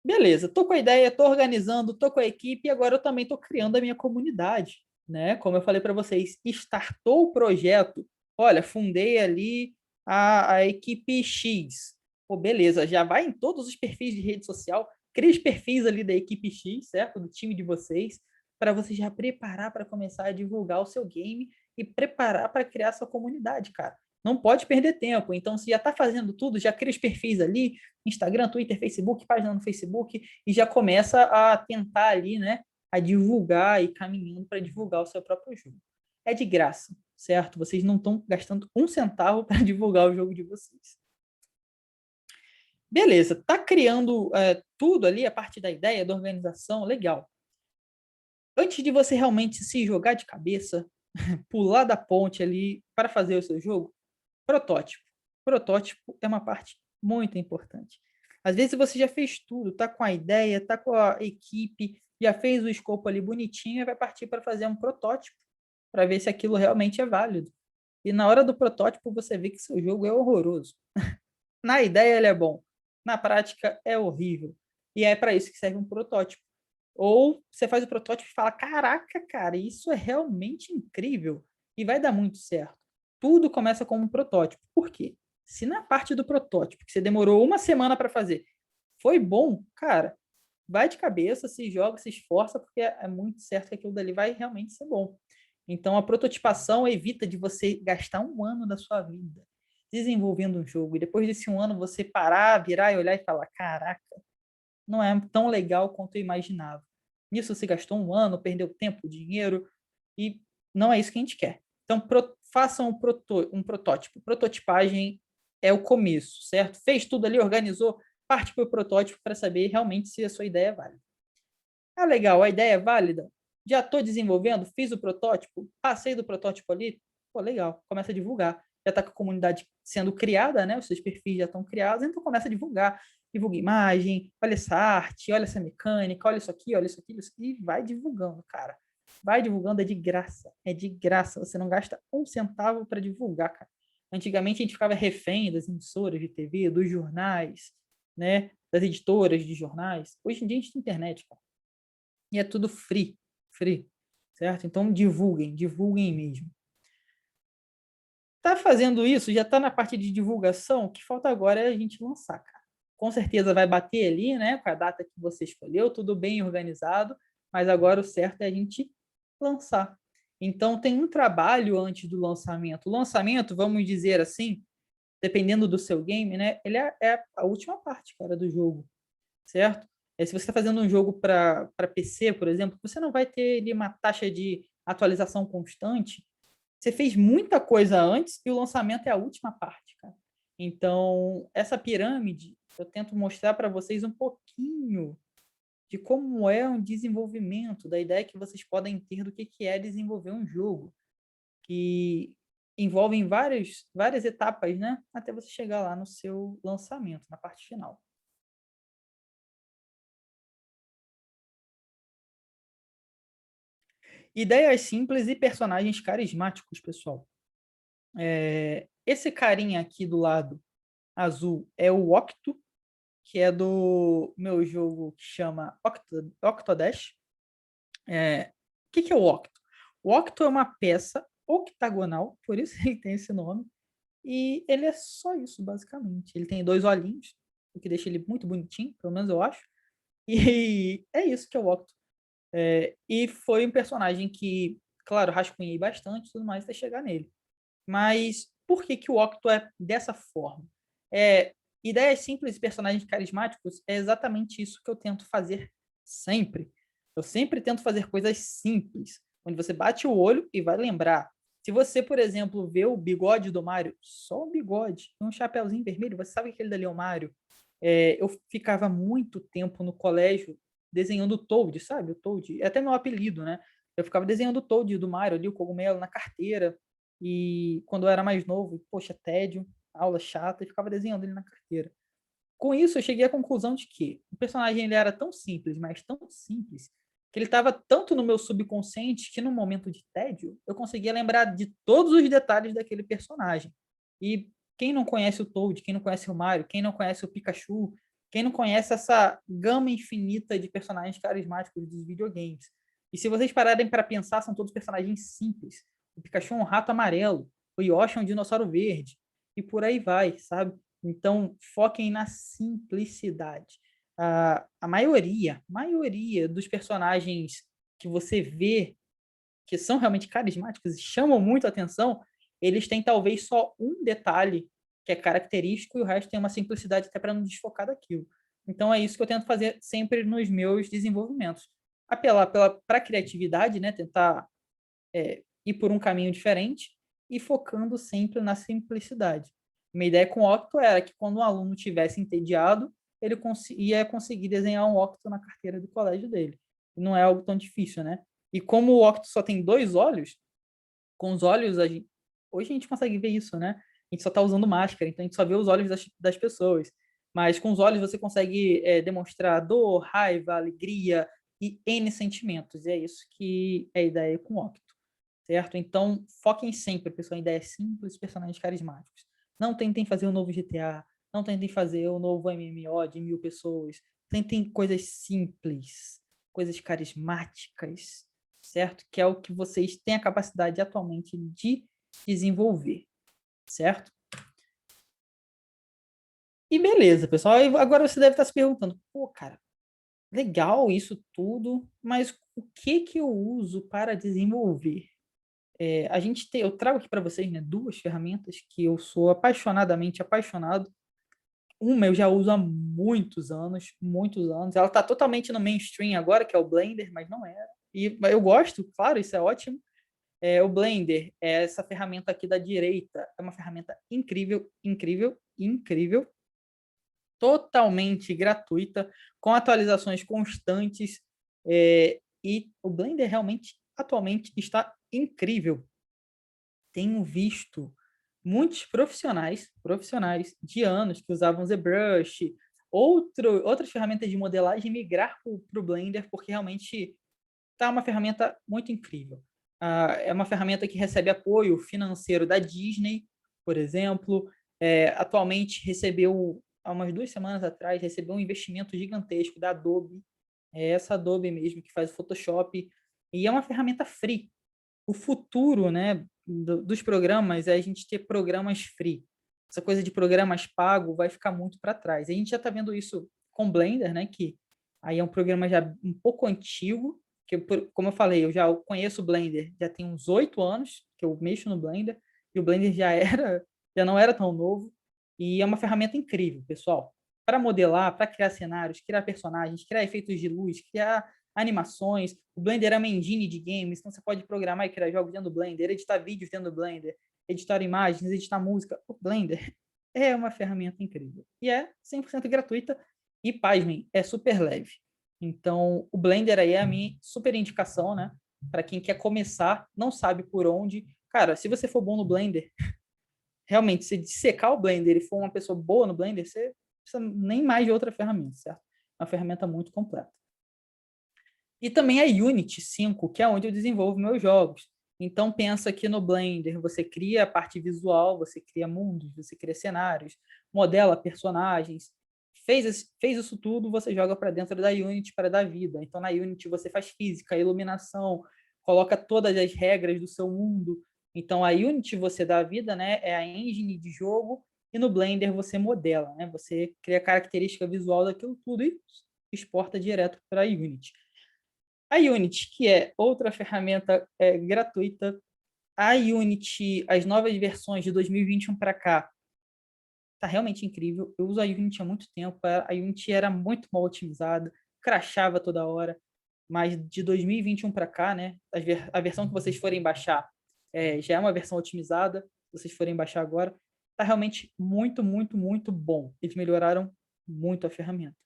Speaker 1: Beleza, tô com a ideia, tô organizando, tô com a equipe e agora eu também tô criando a minha comunidade, né? Como eu falei para vocês, startou o projeto. Olha, fundei ali a equipe X. Pô, beleza, já vai em todos os perfis de rede social, cria os perfis ali da equipe X, certo? Do time de vocês, para você já preparar para começar a divulgar o seu game e preparar para criar sua comunidade, cara. não pode perder tempo. Então, se já está fazendo tudo, já cria os perfis ali, Instagram, Twitter, Facebook, página no Facebook, e já começa a tentar ali, né, a divulgar e caminhando para divulgar o seu próprio jogo. É de graça, certo? Vocês não estão gastando um centavo para divulgar o jogo de vocês. Beleza, tá criando tudo ali, a parte da ideia, da organização, legal. Antes de você realmente se jogar de cabeça, pular da ponte ali para fazer o seu jogo, protótipo. Protótipo é uma parte muito importante. Às vezes você já fez tudo, tá com a ideia, tá com a equipe, já fez o escopo ali bonitinho e vai partir para fazer um protótipo para ver se aquilo realmente é válido. E na hora do protótipo você vê que seu jogo é horroroso. Na ideia ele é bom, na prática é horrível. E é para isso que serve um protótipo. Ou você faz o protótipo e fala: caraca, cara, isso é realmente incrível e vai dar muito certo. Tudo começa como um protótipo. Por quê? Se na parte do protótipo, que você demorou uma semana para fazer, foi bom, cara, vai de cabeça, se joga, se esforça, porque é muito certo que aquilo dali vai realmente ser bom. Então, a prototipação evita de você gastar um ano da sua vida desenvolvendo um jogo e depois desse um ano você parar, virar e olhar e falar: caraca, não é tão legal quanto eu imaginava. Nisso você gastou um ano, perdeu tempo, dinheiro, e não é isso que a gente quer. Então, façam um protótipo. Prototipagem é o começo, certo? Fez tudo ali, organizou, parte para o protótipo para saber realmente se a sua ideia é válida. Ah, legal, a ideia é válida? Já estou desenvolvendo, fiz o protótipo, passei do protótipo ali, pô, legal, começa a divulgar. Já está com a comunidade sendo criada, né? Os seus perfis já estão criados, então começa a divulgar. Divulga imagem, olha essa arte, olha essa mecânica, olha isso aqui, olha isso aqui, e vai divulgando, cara. Vai divulgando, é de graça. É de graça. Você não gasta um centavo para divulgar, cara. Antigamente a gente ficava refém das emissoras de TV, dos jornais, né? Das editoras de jornais. Hoje em dia a gente tem internet, cara. E é tudo free, certo? Então divulguem, divulguem mesmo. Tá fazendo isso, já tá na parte de divulgação, o que falta agora é a gente lançar, cara. Com certeza vai bater ali, né, com a data que você escolheu, tudo bem organizado, mas agora o certo é a gente lançar. Então tem um trabalho antes do lançamento. O lançamento, vamos dizer assim, dependendo do seu game, né, ele é a última parte, cara, do jogo, certo? Se você está fazendo um jogo para PC, por exemplo, você não vai ter ali uma taxa de atualização constante. Você fez muita coisa antes e o lançamento é a última parte, cara. Então, essa pirâmide, eu tento mostrar para vocês um pouquinho de como é um desenvolvimento, da ideia que vocês podem ter do que é desenvolver um jogo, que envolvem várias etapas, né? Até você chegar lá no seu lançamento, na parte final. Ideias simples e personagens carismáticos, pessoal. Esse carinha aqui do lado azul é o Octo, que é do meu jogo que chama Octodash. O que é o Octo? O Octo é uma peça octagonal, por isso ele tem esse nome, e ele é só isso, basicamente. Ele tem dois olhinhos, o que deixa ele muito bonitinho, pelo menos eu acho, e é isso que é o Octo. E foi um personagem que, claro, rascunhei bastante e tudo mais até chegar nele. Mas por que o Octo é dessa forma? Ideias simples e personagens carismáticos é exatamente isso que eu tento fazer sempre. Eu sempre tento fazer coisas simples, onde você bate o olho e vai lembrar. Se você, por exemplo, vê o bigode do Mario, só o bigode, um chapéuzinho vermelho, você sabe que aquele dali é o Mario. Eu ficava muito tempo no colégio desenhando o Toad, sabe? O Toad, é até meu apelido, né? Eu ficava desenhando o Toad do Mario ali, o cogumelo na carteira. E quando eu era mais novo, poxa, tédio, aula chata, e ficava desenhando ele na carteira. Com isso, eu cheguei à conclusão de que o personagem ele era tão simples, mas tão simples, que ele estava tanto no meu subconsciente que no momento de tédio, eu conseguia lembrar de todos os detalhes daquele personagem. E quem não conhece o Toad, quem não conhece o Mario, quem não conhece o Pikachu, quem não conhece essa gama infinita de personagens carismáticos dos videogames. E se vocês pararem para pensar, são todos personagens simples. O Pikachu é um rato amarelo, o Yoshi é um dinossauro verde, e por aí vai, sabe? Então, foquem na simplicidade. A maioria dos personagens que você vê que são realmente carismáticos e chamam muito a atenção, eles têm talvez só um detalhe que é característico e o resto tem uma simplicidade até para não desfocar daquilo. Então é isso que eu tento fazer sempre nos meus desenvolvimentos. Apelar para a criatividade, né? Tentar ir por um caminho diferente e focando sempre na simplicidade. Minha ideia com o Octo era que quando um aluno tivesse entediado, ele ia conseguir desenhar um Octo na carteira do colégio dele. Não é algo tão difícil, né? E como o Octo só tem 2 olhos, com os olhos, hoje a gente consegue ver isso, né? A gente só está usando máscara, então a gente só vê os olhos das pessoas. Mas com os olhos você consegue demonstrar dor, raiva, alegria e N sentimentos. E é isso que é a ideia com o Octo, certo? Então, foquem sempre, pessoal, em ideias simples, personagens carismáticos. Não tentem fazer o novo GTA, não tentem fazer o novo MMO de 1000 pessoas. Tentem coisas simples, coisas carismáticas, certo? Que é o que vocês têm a capacidade atualmente de desenvolver, certo? E beleza, pessoal. Agora você deve estar se perguntando, pô, cara, legal isso tudo, mas o que eu uso para desenvolver? Eu trago aqui para vocês, né, 2 ferramentas que eu sou apaixonadamente apaixonado. Uma eu já uso há muitos anos, muitos anos. Ela está totalmente no mainstream agora, que é o Blender, mas não era. E eu gosto, claro, isso é ótimo. O Blender é essa ferramenta aqui da direita. É uma ferramenta incrível, incrível, incrível. Totalmente gratuita, com atualizações constantes. E o Blender realmente, atualmente, está incrível. Tenho visto muitos profissionais de anos que usavam ZBrush, outras ferramentas de modelagem migrar para o Blender, porque realmente está uma ferramenta muito incrível. É uma ferramenta que recebe apoio financeiro da Disney, por exemplo. Atualmente recebeu, há umas 2 semanas atrás, recebeu um investimento gigantesco da Adobe. É essa Adobe mesmo que faz o Photoshop. E é uma ferramenta free. O futuro, né, dos programas é a gente ter programas free. Essa coisa de programas pago vai ficar muito para trás. A gente já está vendo isso com Blender, né, que aí é um programa já um pouco antigo, que como eu falei, eu já conheço o Blender, já tem uns 8 anos que eu mexo no Blender, e o Blender já não era tão novo, e é uma ferramenta incrível, pessoal. Para modelar, para criar cenários, criar personagens, criar efeitos de luz, criar animações. O Blender é uma engine de games, então você pode programar e criar jogos dentro do Blender, editar vídeos dentro do Blender, editar imagens, editar música. O Blender é uma ferramenta incrível. E é 100% gratuita e, pasmem, é super leve. Então, o Blender aí é a minha super indicação, né? Para quem quer começar, não sabe por onde. Cara, se você for bom no Blender, realmente, se dissecar o Blender e for uma pessoa boa no Blender, você não precisa nem mais de outra ferramenta, certo? É uma ferramenta muito completa. E também a Unity 5, que é onde eu desenvolvo meus jogos. Então, pensa que no Blender você cria a parte visual, você cria mundos, você cria cenários, modela personagens. Fez isso tudo, você joga para dentro da Unity para dar vida. Então, na Unity você faz física, iluminação, coloca todas as regras do seu mundo. Então, a Unity você dá vida, né? É a engine de jogo. E no Blender você modela, né? Você cria a característica visual daquilo tudo e exporta direto para a Unity. A Unity, que é outra ferramenta gratuita, a Unity, as novas versões de 2021 para cá, tá realmente incrível. Eu uso a Unity há muito tempo, a Unity era muito mal otimizada, crashava toda hora, mas de 2021 para cá, né, a versão que vocês forem baixar já é uma versão otimizada, se vocês forem baixar agora, tá realmente muito, muito, muito bom. Eles melhoraram muito a ferramenta.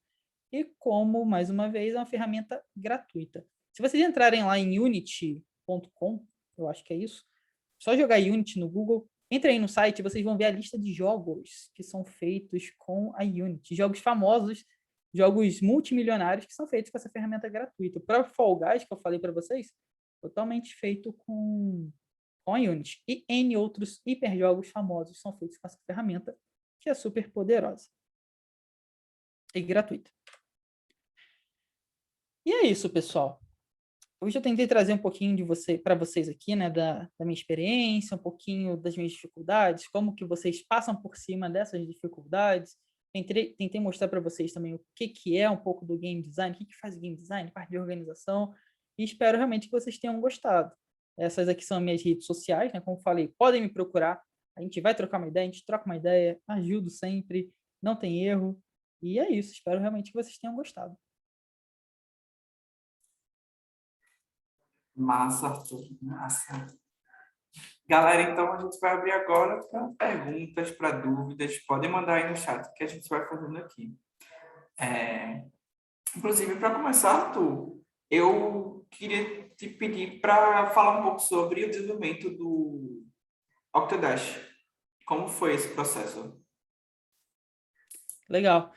Speaker 1: E como, mais uma vez, é uma ferramenta gratuita. Se vocês entrarem lá em unity.com, eu acho que é isso, só jogar Unity no Google, entrem aí no site, vocês vão ver a lista de jogos que são feitos com a Unity. Jogos famosos, jogos multimilionários que são feitos com essa ferramenta gratuita. O próprio Fall Guys, que eu falei para vocês, totalmente feito com a Unity. E N outros hiperjogos famosos são feitos com essa ferramenta, que é super poderosa e gratuita. E é isso, pessoal. Hoje eu tentei trazer um pouquinho para vocês aqui, né, da minha experiência, um pouquinho das minhas dificuldades, como que vocês passam por cima dessas dificuldades. Tentei mostrar para vocês também o que é um pouco do game design, o que faz o game design, parte de organização, e espero realmente que vocês tenham gostado. Essas aqui são minhas redes sociais, né? Como falei, podem me procurar. A gente vai trocar uma ideia, a gente troca uma ideia, ajudo sempre, não tem erro. E é isso, espero realmente que vocês tenham gostado.
Speaker 2: Massa, Arthur, massa. Galera, então a gente vai abrir agora para perguntas, para dúvidas. Podem mandar aí no chat que a gente vai fazendo aqui. Inclusive, para começar, Arthur, eu queria te pedir para falar um pouco sobre o desenvolvimento do Octodash. Como foi esse processo?
Speaker 1: Legal.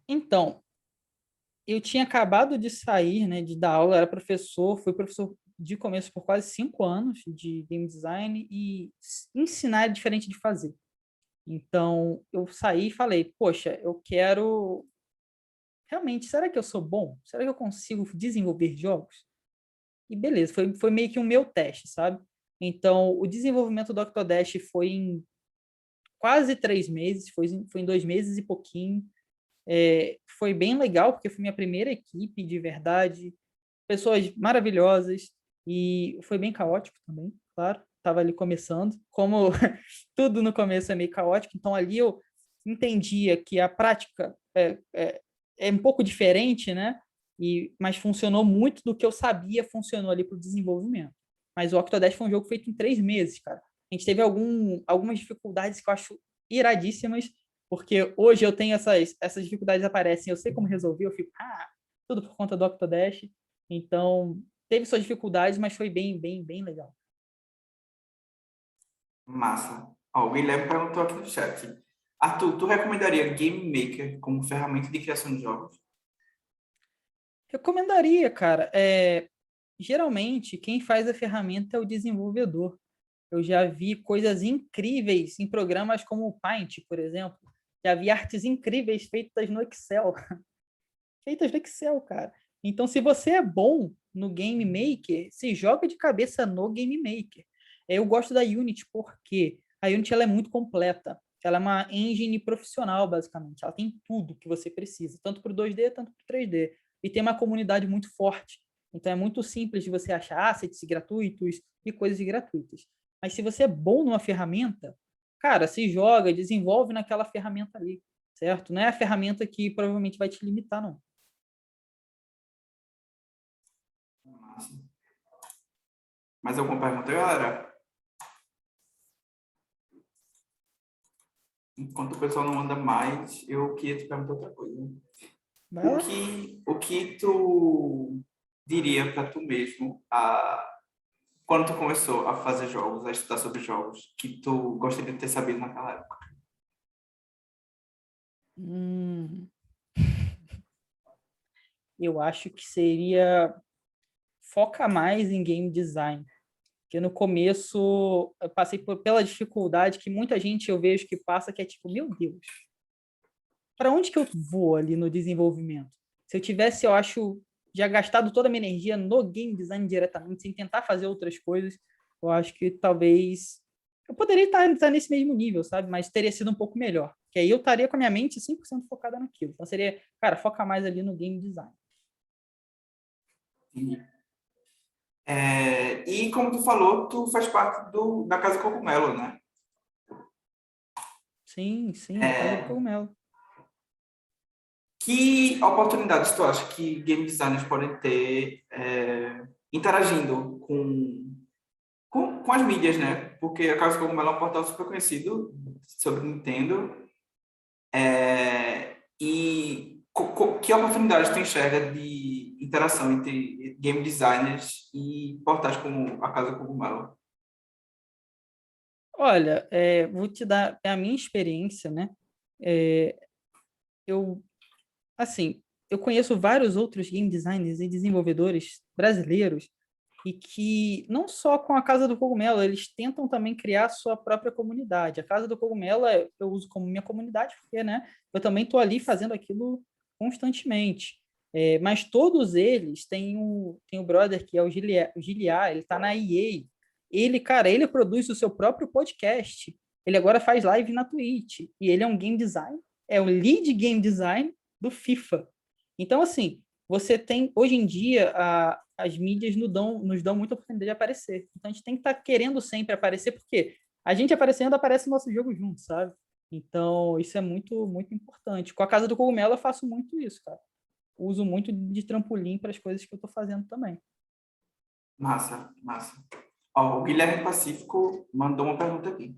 Speaker 1: Então, eu tinha acabado de sair, né, de dar aula, era professor, fui professor de começo por quase 5 anos de game design e ensinar é diferente de fazer. Então, eu saí e falei, poxa, eu quero... Realmente, será que eu sou bom? Será que eu consigo desenvolver jogos? E beleza, foi meio que um meu teste, sabe? Então, o desenvolvimento do Octodash foi em quase 3 meses, foi em 2 meses e pouquinho. Foi bem legal, porque foi minha primeira equipe de verdade, pessoas maravilhosas, e foi bem caótico também, claro, estava ali começando, como tudo no começo é meio caótico, então ali eu entendia que a prática é um pouco diferente, né? Mas funcionou muito do que eu sabia, funcionou ali para o desenvolvimento. Mas o Octodash foi um jogo feito em 3 meses, cara. A gente teve algumas dificuldades que eu acho iradíssimas, porque hoje eu tenho essas dificuldades aparecem, eu sei como resolver, eu fico, tudo por conta do Octodash. Então, teve suas dificuldades, mas foi bem, bem, bem legal.
Speaker 2: Massa. Ó, o Guilherme perguntou aqui no chat. Arthur, tu recomendaria Game Maker como ferramenta de criação de jogos?
Speaker 1: Recomendaria, cara. Geralmente, quem faz a ferramenta é o desenvolvedor. Eu já vi coisas incríveis em programas como o Paint, por exemplo. Já vi artes incríveis feitas no Excel. Feitas no Excel, cara. Então, se você é bom no Game Maker, se joga de cabeça no Game Maker. Eu gosto da Unity porque a Unity ela é muito completa. Ela é uma engine profissional, basicamente. Ela tem tudo que você precisa, tanto para o 2D, tanto para o 3D. E tem uma comunidade muito forte. Então, é muito simples de você achar assets gratuitos e coisas gratuitas. Mas se você é bom numa ferramenta, cara, se joga, desenvolve naquela ferramenta ali, certo? Não é a ferramenta que provavelmente vai te limitar, não.
Speaker 2: Massa. Mais alguma pergunta, galera? Enquanto o pessoal não manda mais, eu queria te perguntar outra coisa.
Speaker 1: Vai lá.
Speaker 2: O que tu diria para tu mesmo quando tu começou a fazer jogos, a estudar sobre jogos, que tu gostaria de ter sabido naquela época?
Speaker 1: Hum, eu acho que seria foca mais em game design. Porque no começo eu passei pela dificuldade que muita gente eu vejo que passa, que é tipo, meu Deus, para onde que eu vou ali no desenvolvimento? Se eu tivesse, eu acho, já gastado toda a minha energia no game design diretamente, sem tentar fazer outras coisas, eu acho que talvez eu poderia estar nesse mesmo nível, sabe? Mas teria sido um pouco melhor. Que aí eu estaria com a minha mente 100% focada naquilo. Então seria, cara, foca mais ali no game design.
Speaker 2: E como tu falou, tu faz parte da Casa Cogumelo, né?
Speaker 1: Sim, da Casa do Cogumelo.
Speaker 2: Que oportunidades tu acha que game designers podem ter interagindo com as mídias, né? Porque a Casa Cogumelo é um portal super conhecido sobre Nintendo. Que oportunidades tu enxerga de interação entre game designers e portais como a Casa Cogumelo?
Speaker 1: Olha, vou te dar a minha experiência, né? É, eu, assim, eu conheço vários outros game designers e desenvolvedores brasileiros e que não só com a Casa do Cogumelo, eles tentam também criar a sua própria comunidade. A Casa do Cogumelo eu uso como minha comunidade porque, né? Eu também estou ali fazendo aquilo constantemente. Mas todos eles têm o brother que é o Giliar, ele está na EA. Ele, cara, ele produz o seu próprio podcast. Ele agora faz live na Twitch. E ele é um game design, é o lead game design do FIFA. Então, assim, você tem, hoje em dia, as mídias nos dão muita oportunidade de aparecer. Então, a gente tem que estar querendo sempre aparecer, porque a gente aparecendo, aparece o nosso jogo junto, sabe? Então, isso é muito, muito importante. Com a Casa do Cogumelo, eu faço muito isso, cara. Uso muito de trampolim para as coisas que eu estou fazendo também.
Speaker 2: Massa, massa. Ó, o Guilherme Pacífico mandou uma pergunta aqui.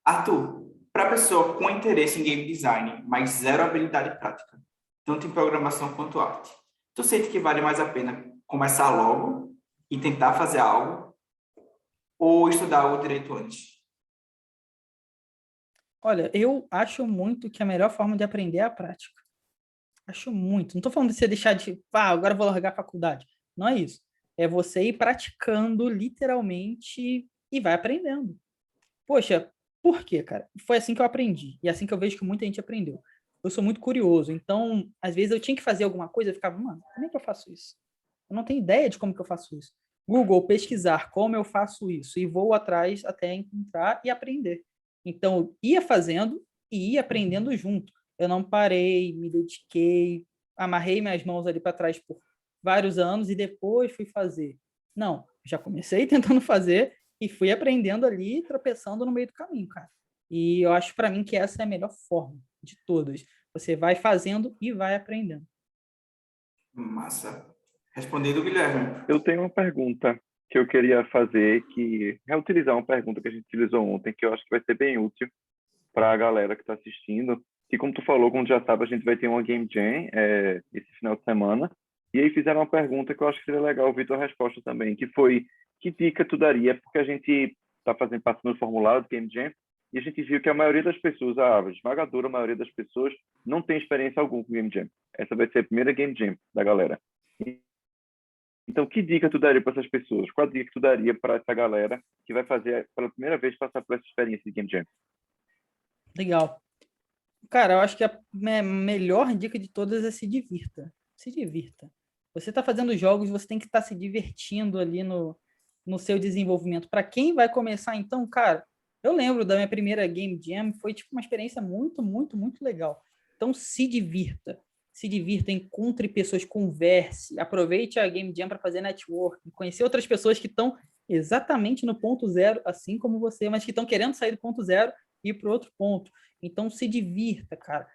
Speaker 2: Arthur, para pessoa com interesse em game design, mas zero habilidade prática, tanto em programação quanto arte, tu sente que vale mais a pena começar logo e tentar fazer algo ou estudar algo direito antes?
Speaker 1: Olha, eu acho muito que a melhor forma de aprender é a prática. Acho muito. Não estou falando de você deixar de, agora eu vou largar a faculdade. Não é isso. É você ir praticando literalmente e vai aprendendo. Poxa, por quê, cara? Foi assim que eu aprendi. E é assim que eu vejo que muita gente aprendeu. Eu sou muito curioso. Então, às vezes eu tinha que fazer alguma coisa, eu ficava, mano, como é que eu faço isso? Eu não tenho ideia de como que eu faço isso. Google, pesquisar como eu faço isso e vou atrás até encontrar e aprender. Então, eu ia fazendo e ia aprendendo junto. Eu não parei, me dediquei, amarrei minhas mãos ali para trás por vários anos e depois fui fazer. Não, já comecei tentando fazer e fui aprendendo ali, tropeçando no meio do caminho, cara. E eu acho para mim que essa é a melhor forma de todas. Você vai fazendo e vai aprendendo.
Speaker 2: Massa. Respondido, Guilherme.
Speaker 3: Eu tenho uma pergunta que eu queria fazer, que reutilizar uma pergunta que a gente utilizou ontem, que eu acho que vai ser bem útil para a galera que está assistindo. Que, como tu falou, como já sabe, a gente vai ter uma Game Jam esse final de semana. E aí fizeram uma pergunta que eu acho que seria legal ouvir tua resposta também, que foi, que dica tu daria? Porque a gente está passando o formulário do Game Jam e a gente viu que a maioria das pessoas, a esmagadora maioria das pessoas, não tem experiência alguma com Game Jam. Essa vai ser a primeira Game Jam da galera. Então, que dica tu daria para essas pessoas? Qual a dica que tu daria para essa galera que vai fazer pela primeira vez passar por essa experiência de Game Jam?
Speaker 1: Legal. Cara, eu acho que a melhor dica de todas é se divirta. Se divirta. Você está fazendo jogos, você tem que estar se divertindo ali no seu desenvolvimento. Para quem vai começar, então, cara, eu lembro da minha primeira Game Jam, foi tipo uma experiência muito, muito, muito legal. Então, se divirta. Se divirta, encontre pessoas, converse, aproveite a Game Jam para fazer network, conhecer outras pessoas que estão exatamente no ponto zero, assim como você, mas que estão querendo sair do ponto zero e ir para outro ponto. Então, se divirta, cara.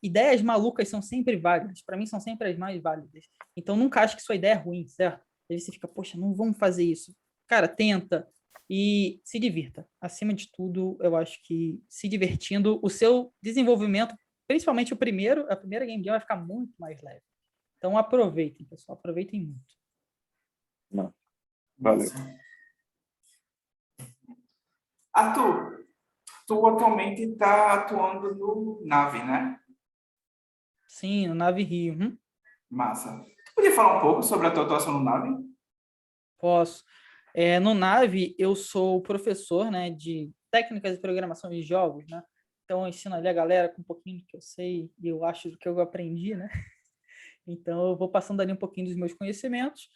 Speaker 1: Ideias malucas são sempre válidas. Para mim, são sempre as mais válidas. Então, nunca ache que sua ideia é ruim, certo? Aí você fica, poxa, não vamos fazer isso. Cara, tenta e se divirta. Acima de tudo, eu acho que se divertindo, o seu desenvolvimento, principalmente a primeira Game Jam vai ficar muito mais leve. Então, aproveitem, pessoal. Aproveitem muito.
Speaker 3: Não. Valeu.
Speaker 2: Arthur, tu atualmente está atuando no Nave, né?
Speaker 1: Sim, no Nave Rio.
Speaker 2: Massa. Tu podia falar um pouco sobre a tua atuação no Nave?
Speaker 1: Posso. No Nave, eu sou professor, né, de técnicas de programação de jogos, né? Então, eu ensino ali a galera com um pouquinho do que eu sei e eu acho do que eu aprendi, né? Então, eu vou passando ali um pouquinho dos meus conhecimentos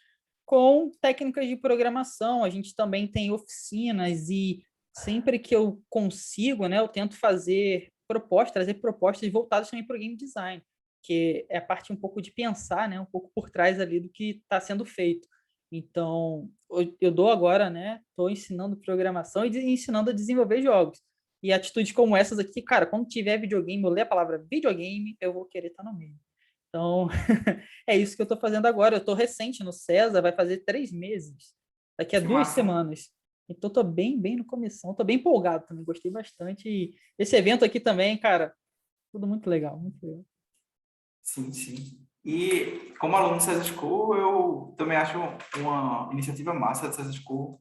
Speaker 1: com técnicas de programação. A gente também tem oficinas e sempre que eu consigo, né, eu tento trazer propostas voltadas também para o game design, que é a parte um pouco de pensar, né, um pouco por trás ali do que está sendo feito. Então, eu dou agora, né, estou ensinando programação e ensinando a desenvolver jogos. E atitudes como essas aqui, cara, quando tiver videogame, eu ler a palavra videogame, eu vou querer estar no meio. Então, é isso que eu estou fazendo agora. Eu estou recente no César, vai fazer 3 meses, daqui a
Speaker 2: Que
Speaker 1: 2
Speaker 2: massa.
Speaker 1: semanas. Então, estou bem, bem no começo. Estou bem empolgado também, gostei bastante. E esse evento aqui também, cara, tudo muito legal, muito legal.
Speaker 2: Sim, sim. E como aluno do César School, eu também acho uma iniciativa massa do César School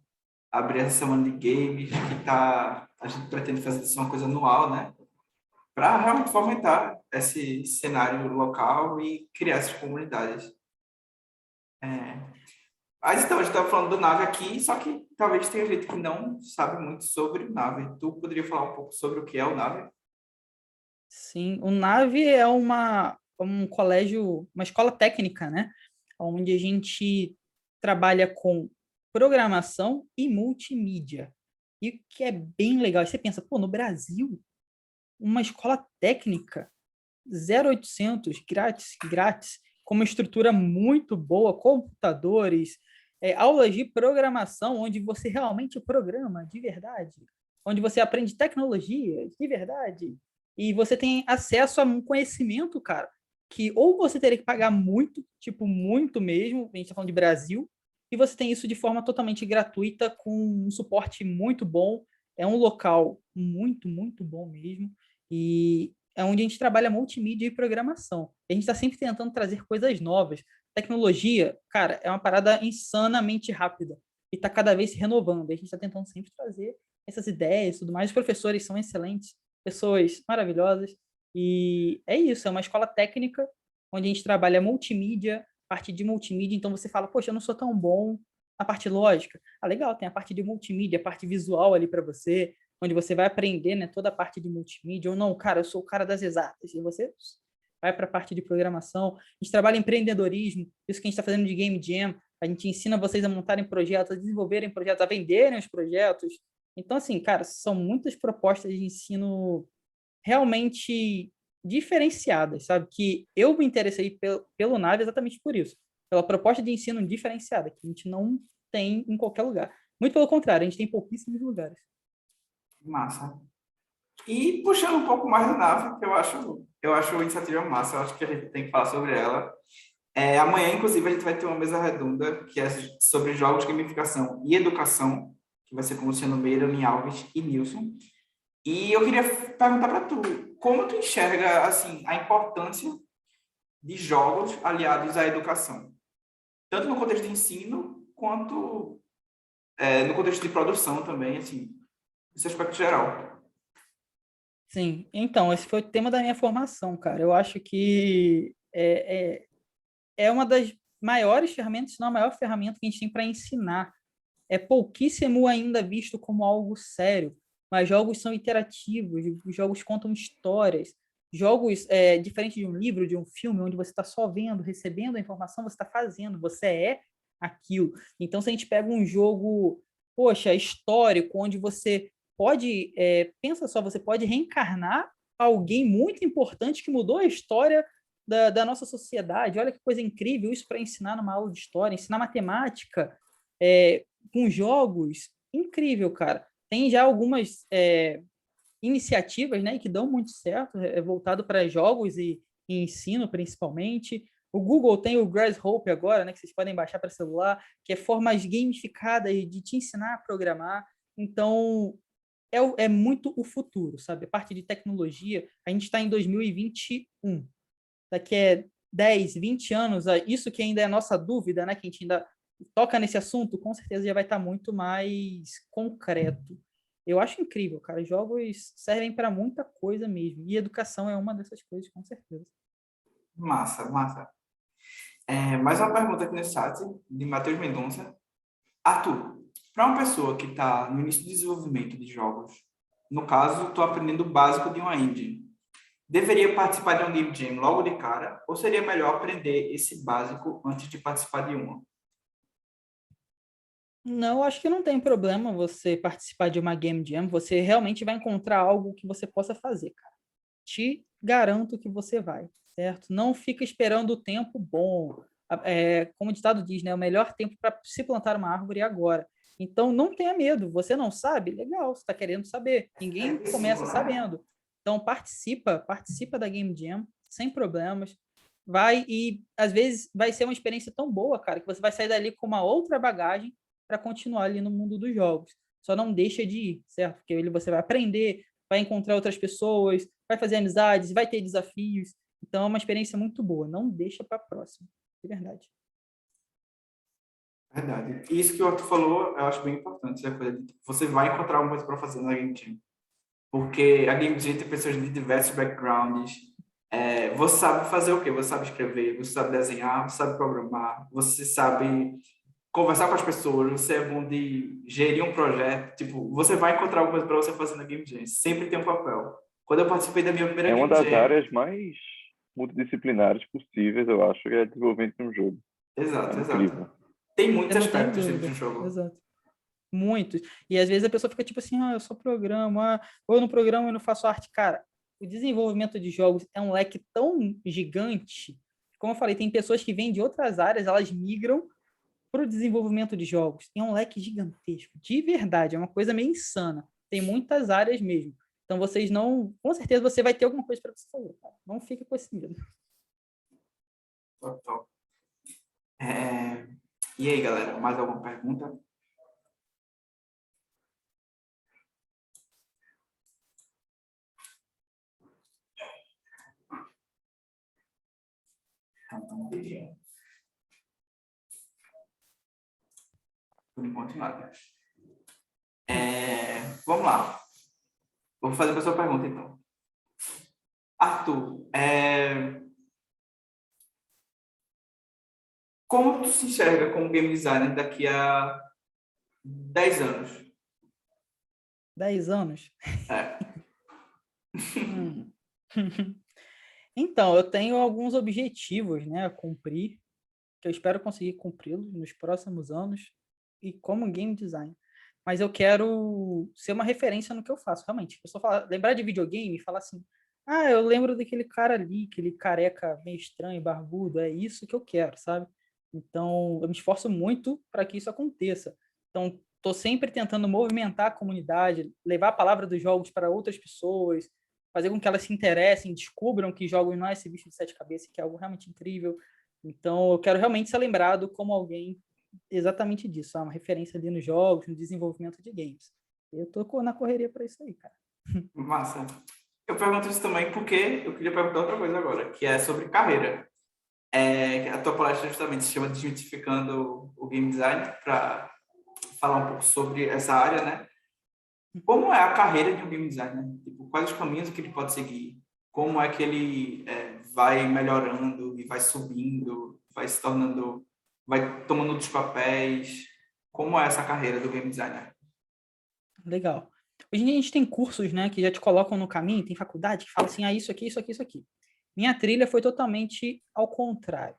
Speaker 2: abrir essa semana de games, a gente pretende fazer isso uma coisa anual, né? Para realmente fomentar esse cenário local e criar essas comunidades. Mas então, a gente estava falando do Nave aqui, só que talvez tenha gente que não sabe muito sobre o Nave. Tu poderia falar um pouco sobre o que é o Nave?
Speaker 1: Sim, o Nave é um colégio, uma escola técnica, né? Onde a gente trabalha com programação e multimídia. E o que é bem legal, você pensa, pô, no Brasil, uma escola técnica 0800, grátis, grátis. com uma estrutura muito boa, computadores, aulas de programação, onde você realmente programa de verdade, onde você aprende tecnologia de verdade, e você tem acesso a um conhecimento, cara, que ou você teria que pagar muito, tipo, muito mesmo, a gente está falando de Brasil, e você tem isso de forma totalmente gratuita, com um suporte muito bom, é um local muito, muito bom mesmo, e é onde a gente trabalha multimídia e programação. A gente está sempre tentando trazer coisas novas. Tecnologia, cara, é uma parada insanamente rápida e está cada vez se renovando. A gente está tentando sempre trazer essas ideias e tudo mais. Os professores são excelentes, pessoas maravilhosas, e é isso, é uma escola técnica onde a gente trabalha multimídia, parte de multimídia, então você fala, poxa, eu não sou tão bom na parte lógica. Ah, legal, tem a parte de multimídia, a parte visual ali para você, onde você vai aprender, né, toda a parte de multimídia, ou não, cara, eu sou o cara das exatas, e você vai para a parte de programação. A gente trabalha em empreendedorismo, isso que a gente está fazendo de Game Jam, a gente ensina vocês a montarem projetos, a desenvolverem projetos, a venderem os projetos. Então, assim, cara, são muitas propostas de ensino realmente diferenciadas, sabe? Que eu me interessei pelo Nave exatamente por isso, pela proposta de ensino diferenciada, que a gente não tem em qualquer lugar. Muito pelo contrário, a gente tem pouquíssimos lugares.
Speaker 2: Massa. E puxando um pouco mais do Nave, que eu acho a iniciativa massa, eu acho que a gente tem que falar sobre ela. Amanhã, inclusive, a gente vai ter uma mesa redonda que é sobre jogos de gamificação e educação, que vai ser com Luciano Meira, Lin Alves e Nilson. E eu queria perguntar para tu, como tu enxerga assim a importância de jogos aliados à educação, tanto no contexto de ensino quanto no contexto de produção também, assim, esse aspecto geral.
Speaker 1: Sim, então, esse foi o tema da minha formação, cara. Eu acho que é uma das maiores ferramentas, se não a maior ferramenta que a gente tem para ensinar. É pouquíssimo ainda visto como algo sério, mas jogos são interativos, os jogos contam histórias, jogos, diferente de um livro, de um filme, onde você está só vendo, recebendo a informação, você está fazendo, você é aquilo. Então, se a gente pega um jogo, poxa, histórico, onde você pode, pensa só, você pode reencarnar alguém muito importante que mudou a história da nossa sociedade. Olha que coisa incrível isso para ensinar numa aula de história, ensinar matemática, com jogos, incrível, cara. Tem já algumas iniciativas, né, que dão muito certo, voltado para jogos e ensino, principalmente. O Google tem o Grasshopper agora, né, que vocês podem baixar para celular, que é formas gamificadas de te ensinar a programar. Então, é muito o futuro, sabe? A parte de tecnologia, a gente está em 2021. Daqui a 10, 20 anos, isso que ainda é a nossa dúvida, né, que a gente ainda toca nesse assunto, com certeza já vai estar muito mais concreto. Eu acho incrível, cara. Jogos servem para muita coisa mesmo. E educação é uma dessas coisas, com certeza.
Speaker 2: Massa, massa. Mais uma pergunta aqui no chat, de Matheus Mendonça. Arthur, para uma pessoa que está no início do desenvolvimento de jogos, no caso, estou aprendendo o básico de uma engine, deveria participar de um Game Jam logo de cara, ou seria melhor aprender esse básico antes de participar de uma?
Speaker 1: Não, acho que não tem problema você participar de uma Game Jam. Você realmente vai encontrar algo que você possa fazer, cara. Te garanto que você vai, certo? Não fica esperando o tempo bom. Como o ditado diz, né? O melhor tempo para se plantar uma árvore é agora. Então, não tenha medo. Você não sabe? Legal, você está querendo saber. Ninguém começa sabendo. Então, participa da Game Jam, sem problemas. Vai e, às vezes, vai ser uma experiência tão boa, cara, que você vai sair dali com uma outra bagagem para continuar ali no mundo dos jogos. Só não deixa de ir, certo? Porque ele você vai aprender, vai encontrar outras pessoas, vai fazer amizades, vai ter desafios. Então é uma experiência muito boa. Não deixa para a próxima. De verdade.
Speaker 2: Verdade. E isso que o Arthur falou, eu acho bem importante. Você vai encontrar alguma coisa para fazer na Game Jam. Porque a Game Jam tem pessoas de diversos backgrounds. Você sabe fazer o quê? Você sabe escrever, você sabe desenhar, você sabe programar, você sabe conversar com as pessoas, você é bom de gerir um projeto. Tipo, você vai encontrar alguma coisa para você fazer na Game Jam. Sempre tem um papel. Quando eu participei da minha primeira
Speaker 3: É uma
Speaker 2: Game
Speaker 3: das
Speaker 2: Jam...
Speaker 3: áreas mais multidisciplinares possíveis, eu acho, que é desenvolvimento de um jogo.
Speaker 2: Exato,
Speaker 3: É incrível.
Speaker 2: exato. Tem muitos
Speaker 1: Eu não tenho
Speaker 2: aspectos dentro de um
Speaker 1: dúvida.
Speaker 2: jogo.
Speaker 1: Exato. Muitos. E às vezes a pessoa fica tipo assim, eu só programo, ou eu não programo, eu não faço arte. Cara, o desenvolvimento de jogos é um leque tão gigante, como eu falei, tem pessoas que vêm de outras áreas, elas migram para o desenvolvimento de jogos. Tem um leque gigantesco, de verdade, é uma coisa meio insana. Tem muitas áreas mesmo. Então, vocês não... Com certeza, você vai ter alguma coisa para você fazer. Cara. Não fique com esse medo.
Speaker 2: Top. E aí, galera, mais alguma pergunta? Então, por enquanto, nada. Vamos lá. Vou fazer a sua pergunta, então. Arthur, como tu se enxerga como game designer daqui a 10 anos?
Speaker 1: 10 anos?
Speaker 2: É.
Speaker 1: Então, eu tenho alguns objetivos, né, a cumprir, que eu espero conseguir cumpri-los nos próximos anos, e como game design. Mas eu quero ser uma referência no que eu faço, realmente. A pessoa fala, lembrar de videogame e falar assim, ah, eu lembro daquele cara ali, aquele careca meio estranho, barbudo, é isso que eu quero, sabe? Então, eu me esforço muito para que isso aconteça. Então, estou sempre tentando movimentar a comunidade, levar a palavra dos jogos para outras pessoas, fazer com que elas se interessem, descubram que jogos não é esse bicho de sete cabeças, que é algo realmente incrível. Então, eu quero realmente ser lembrado como alguém exatamente disso, uma referência ali nos jogos, no desenvolvimento de games. Eu tô na correria para isso aí, cara.
Speaker 2: Massa. Eu pergunto isso também porque eu queria perguntar outra coisa agora, que é sobre carreira. A tua palestra justamente se chama Desmitificando o Game Design, para falar um pouco sobre essa área, né? Como é a carreira de um game designer? Tipo, quais os caminhos que ele pode seguir? Como é que ele vai melhorando e vai subindo, vai se tornando, vai tomando outros papéis? Como é essa carreira do game designer?
Speaker 1: Legal. Hoje em dia a gente tem cursos, né, que já te colocam no caminho, tem faculdade que fala assim, ah, isso aqui, isso aqui, isso aqui. Minha trilha foi totalmente ao contrário.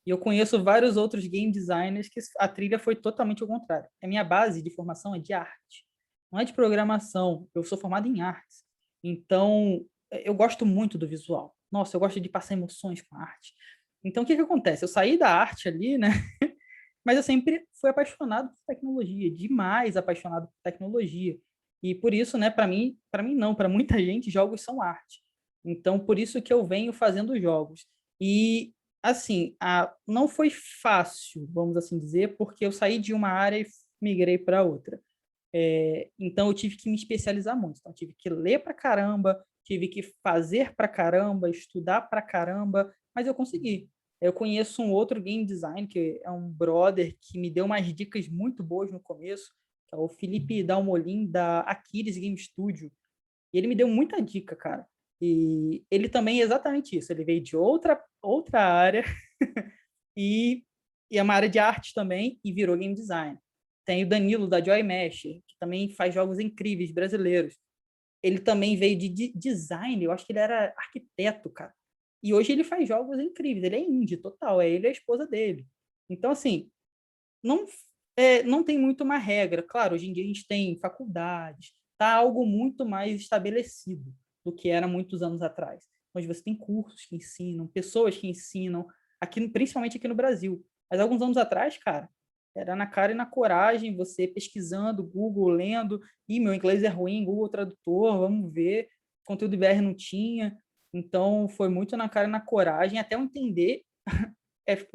Speaker 1: E eu conheço vários outros game designers que a trilha foi totalmente ao contrário. A minha base de formação é de arte, não é de programação. Eu sou formado em artes. Então, eu gosto muito do visual. Nossa, eu gosto de passar emoções com a arte. Então, o que acontece? Eu saí da arte ali, né? Mas eu sempre fui apaixonado por tecnologia, demais apaixonado por tecnologia. E por isso, né, para mim não, para muita gente, jogos são arte. Então, por isso que eu venho fazendo jogos. E, assim, não foi fácil, vamos assim dizer, porque eu saí de uma área e migrei para outra. Então, eu tive que me especializar muito. Então, eu tive que ler para caramba, tive que fazer para caramba, estudar para caramba, mas eu consegui. Eu conheço um outro game design, que é um brother, que me deu umas dicas muito boas no começo, que é o Felipe Dalmolin, da Aquiles Game Studio. E ele me deu muita dica, cara. E ele também é exatamente isso. Ele veio de outra área e é uma área de arte também e virou game design. Tem o Danilo, da Joy Mesh, que também faz jogos incríveis brasileiros. Ele também veio de design, eu acho que ele era arquiteto, cara. E hoje ele faz jogos incríveis, ele é indie total, é ele e a esposa dele. Então, assim, não, não tem muito uma regra. Claro, hoje em dia a gente tem faculdades, tá algo muito mais estabelecido do que era muitos anos atrás. Hoje você tem cursos que ensinam, pessoas que ensinam, aqui, principalmente aqui no Brasil. Mas alguns anos atrás, cara, era na cara e na coragem, você pesquisando, Google, lendo, e meu inglês é ruim, Google Tradutor, vamos ver, conteúdo BR não tinha, então foi muito na cara e na coragem, até eu entender,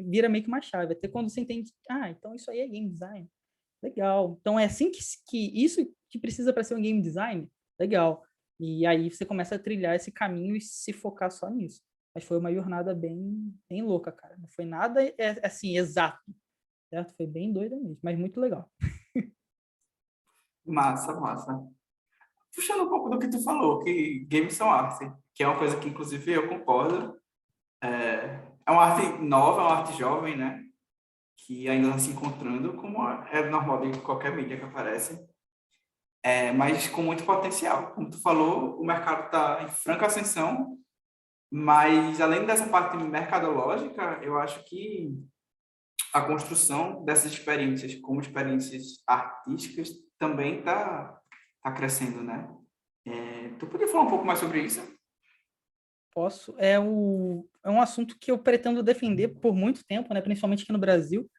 Speaker 1: vira meio que uma chave, até quando você entende, então isso aí é game design, legal, então é assim que isso que precisa para ser um game design, legal, e aí você começa a trilhar esse caminho e se focar só nisso, mas foi uma jornada bem, bem louca, cara, não foi nada assim, exato, certo? Foi bem doida mesmo, mas muito legal.
Speaker 2: Massa, massa. Puxando um pouco do que tu falou, que games são arte, que é uma coisa que, inclusive, eu concordo. É uma arte nova, é uma arte jovem, né? Que ainda está se encontrando, como é normal de qualquer mídia que aparece, mas com muito potencial. Como tu falou, o mercado está em franca ascensão, mas além dessa parte mercadológica, eu acho que a construção dessas experiências como experiências artísticas também está crescendo, né? Tu podia falar um pouco mais sobre isso?
Speaker 1: Posso. É um assunto que eu pretendo defender por muito tempo, né? Principalmente aqui no Brasil.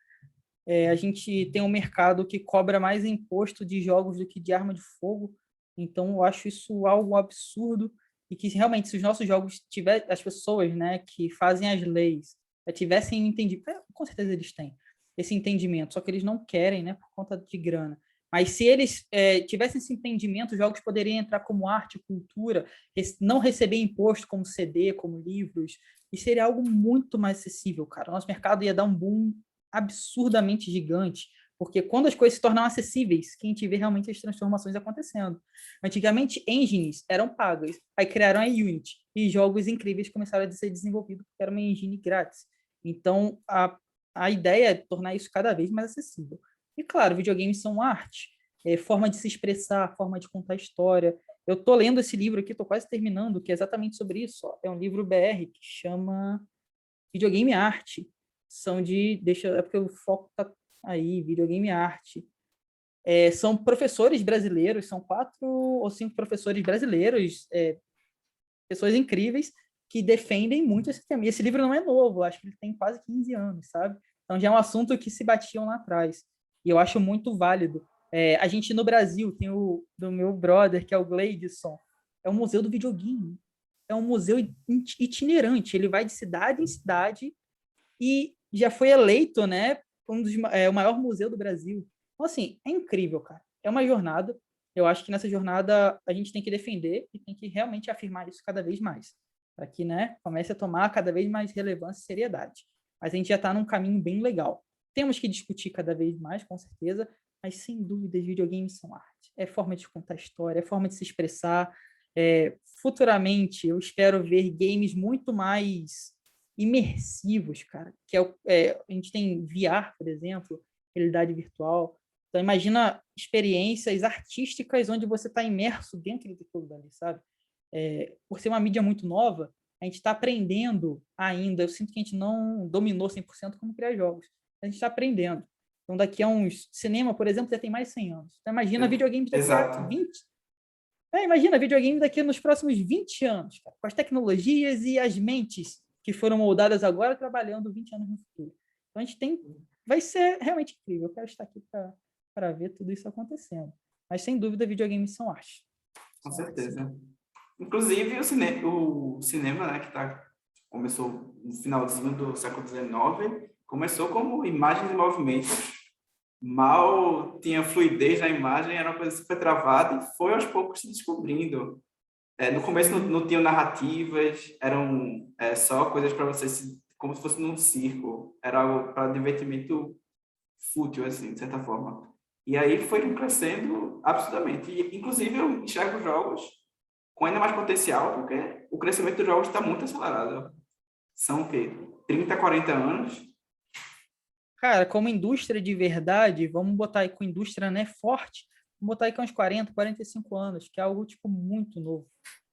Speaker 1: A gente tem um mercado que cobra mais imposto de jogos do que de arma de fogo, então eu acho isso algo absurdo e que realmente se os nossos jogos tiver as pessoas, né, que fazem as leis, tivessem entendido, com certeza eles têm esse entendimento, só que eles não querem, né, por conta de grana. Mas se eles tivessem esse entendimento, os jogos poderiam entrar como arte, cultura, não receber imposto como CD, como livros, e seria algo muito mais acessível, cara. O nosso mercado ia dar um boom absurdamente gigante, porque quando as coisas se tornam acessíveis, quem te vê realmente as transformações acontecendo. Antigamente, engines eram pagas, aí criaram a Unity, e jogos incríveis começaram a ser desenvolvidos porque era uma engine grátis. Então, a ideia é tornar isso cada vez mais acessível. E, claro, videogames são arte, forma de se expressar, forma de contar história. Eu estou lendo esse livro aqui, estou quase terminando, que é exatamente sobre isso. Ó. É um livro BR que chama Videogame Arte. É porque o foco tá aí, videogame arte. São professores brasileiros, são 4 ou 5 professores brasileiros, pessoas incríveis, que defendem muito esse tema. E esse livro não é novo, acho que ele tem quase 15 anos, sabe? Então já é um assunto que se batiam lá atrás. E eu acho muito válido. A gente no Brasil tem o do meu brother, que é o Gleidson, é um museu do videogame. É um museu itinerante, ele vai de cidade em cidade e já foi eleito, né, o maior museu do Brasil. Então, assim, é incrível, cara. É uma jornada. Eu acho que nessa jornada a gente tem que defender e tem que realmente afirmar isso cada vez mais, para que, né, comece a tomar cada vez mais relevância e seriedade. Mas a gente já está num caminho bem legal. Temos que discutir cada vez mais, com certeza, mas sem dúvidas, videogames são arte. É forma de contar história, é forma de se expressar. Futuramente, eu espero ver games muito mais imersivos, cara. A gente tem VR, por exemplo, realidade virtual. Então, imagina experiências artísticas onde você está imerso dentro de tudo ali, sabe? Por ser uma mídia muito nova, a gente está aprendendo ainda. Eu sinto que a gente não dominou 100% como criar jogos. A gente está aprendendo. Então, daqui a uns... Cinema, por exemplo, já tem mais de 100 anos. Então, imagina videogames daqui a
Speaker 2: Exato.
Speaker 1: 20... imagina videogame daqui nos próximos 20 anos, cara, com as tecnologias e as mentes que foram moldadas agora trabalhando 20 anos no futuro. Então a gente tem, vai ser realmente incrível. Eu quero estar aqui para ver tudo isso acontecendo. Mas sem dúvida, videogames são arte.
Speaker 2: Com
Speaker 1: São arte, sim.
Speaker 2: certeza. Inclusive, o cinema, né, começou no finalzinho do século XIX, começou como imagens e movimentos. Mal tinha fluidez na imagem, era uma coisa super travada e foi aos poucos se descobrindo. No começo não tinham narrativas, eram só coisas para você, como se fosse num circo. Era algo para divertimento fútil, assim, de certa forma. E aí foi crescendo absurdamente. E, inclusive, eu enxergo jogos com ainda mais potencial, porque o crescimento dos jogos está muito acelerado. São o quê? 30, 40 anos?
Speaker 1: Cara, como indústria de verdade, vamos botar aí com indústria, né, forte, vamos botar aí com uns 40, 45 anos, que é algo, tipo, muito novo.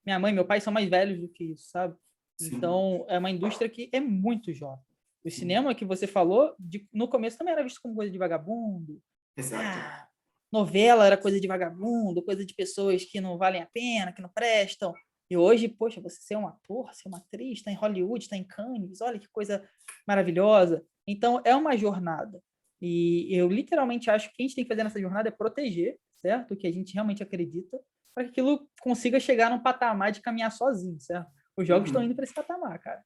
Speaker 1: Minha mãe e meu pai são mais velhos do que isso, sabe?
Speaker 2: Sim,
Speaker 1: Então, é uma indústria que é muito jovem. O cinema que você falou, no começo também era visto como coisa de vagabundo.
Speaker 2: exato.
Speaker 1: Ah, novela era coisa de vagabundo, coisa de pessoas que não valem a pena, que não prestam. E hoje, poxa, você ser um ator, ser uma atriz, está em Hollywood, está em Cannes, olha que coisa maravilhosa. Então, é uma jornada. E eu literalmente acho que o que a gente tem que fazer nessa jornada é proteger, certo? O que a gente realmente acredita, para que aquilo consiga chegar num patamar de caminhar sozinho, certo? Os jogos estão indo
Speaker 2: Uhum.
Speaker 1: para esse patamar, cara.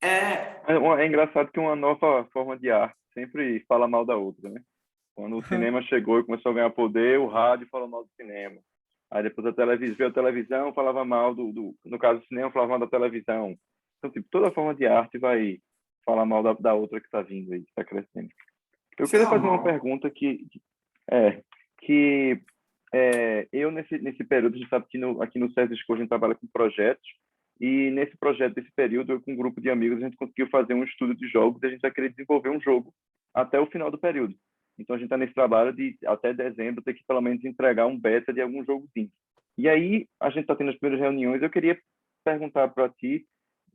Speaker 2: É,
Speaker 3: É engraçado que uma nova forma de arte sempre fala mal da outra, né? Quando o cinema chegou e começou a ganhar poder, o rádio falou mal do cinema. Aí depois a televisão falava mal no caso do cinema, falava mal da televisão. Então, tipo, toda forma de arte vai falar mal da outra que está vindo aí, que está crescendo. Eu
Speaker 2: isso é
Speaker 3: queria fazer uma
Speaker 2: normal.
Speaker 3: pergunta é, que eu, nesse período, a gente sabe que aqui no César School a gente trabalha com projetos, e nesse projeto, desse período, eu com um grupo de amigos, a gente conseguiu fazer um estudo de jogos e a gente vai querer desenvolver um jogo até o final do período. Então, a gente está nesse trabalho de, até dezembro, ter que pelo menos entregar um beta de algum jogozinho. E aí, a gente está tendo as primeiras reuniões, eu queria perguntar para ti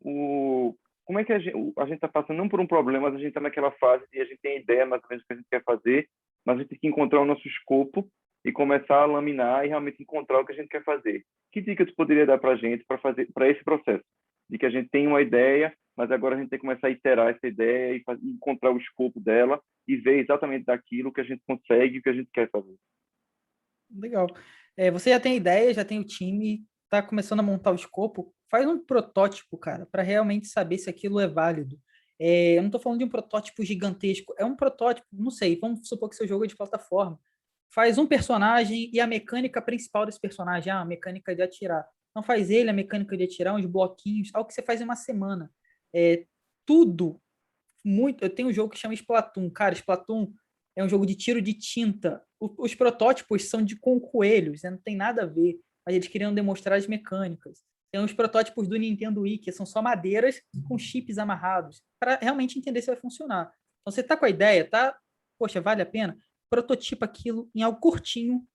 Speaker 3: como é que a gente está passando, não por um problema, mas a gente está naquela fase de a gente tem ideia mais ou menos do que a gente quer fazer, mas a gente tem que encontrar o nosso escopo e começar a laminar e realmente encontrar o que a gente quer fazer. que dica tu poderia dar para a gente para esse processo? De que a gente tem uma ideia, mas agora a gente tem que começar a iterar essa ideia e encontrar o escopo dela e ver exatamente daquilo que a gente consegue e o que a gente quer fazer.
Speaker 1: Legal. Você já tem ideia, já tem o time, está começando a montar o escopo, faz um protótipo, cara, para realmente saber se aquilo é válido. Eu não estou falando de um protótipo gigantesco, é um protótipo, não sei, vamos supor que seu jogo é de plataforma. Faz um personagem e a mecânica principal desse personagem, a mecânica de atirar. Não faz ele a mecânica de atirar, uns bloquinhos, algo que você faz em uma semana. Tudo muito. Eu tenho um jogo que chama Splatoon. Cara, Splatoon é um jogo de tiro de tinta. Os protótipos são com coelhos, né? Não tem nada a ver. Mas eles queriam demonstrar as mecânicas. Tem os protótipos do Nintendo Wii, que são só madeiras com chips amarrados, para realmente entender se vai funcionar. Então, você tá com a ideia, tá? Poxa, vale a pena? Prototipa aquilo em algo curtinho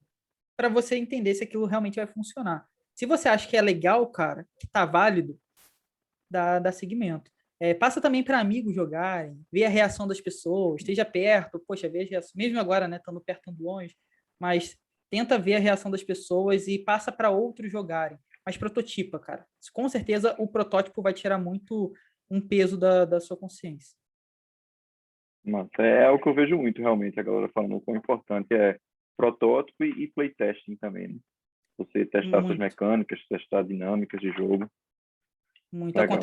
Speaker 1: para você entender se aquilo realmente vai funcionar. Se você acha que é legal, cara, que tá válido, dá seguimento. Passa também para amigos jogarem, ver a reação das pessoas, esteja perto, poxa, veja, mesmo agora, né, estando perto, estando longe, mas tenta ver a reação das pessoas e passa para outros jogarem. Mas prototipa, cara. Com certeza o protótipo vai tirar muito um peso da sua consciência.
Speaker 3: Mas é o que eu vejo muito, realmente, a galera falando o quão importante é protótipo e playtesting também, né? Você testar suas
Speaker 1: Muito.
Speaker 3: mecânicas, testar dinâmicas de jogo.
Speaker 1: Muito.
Speaker 3: Legal.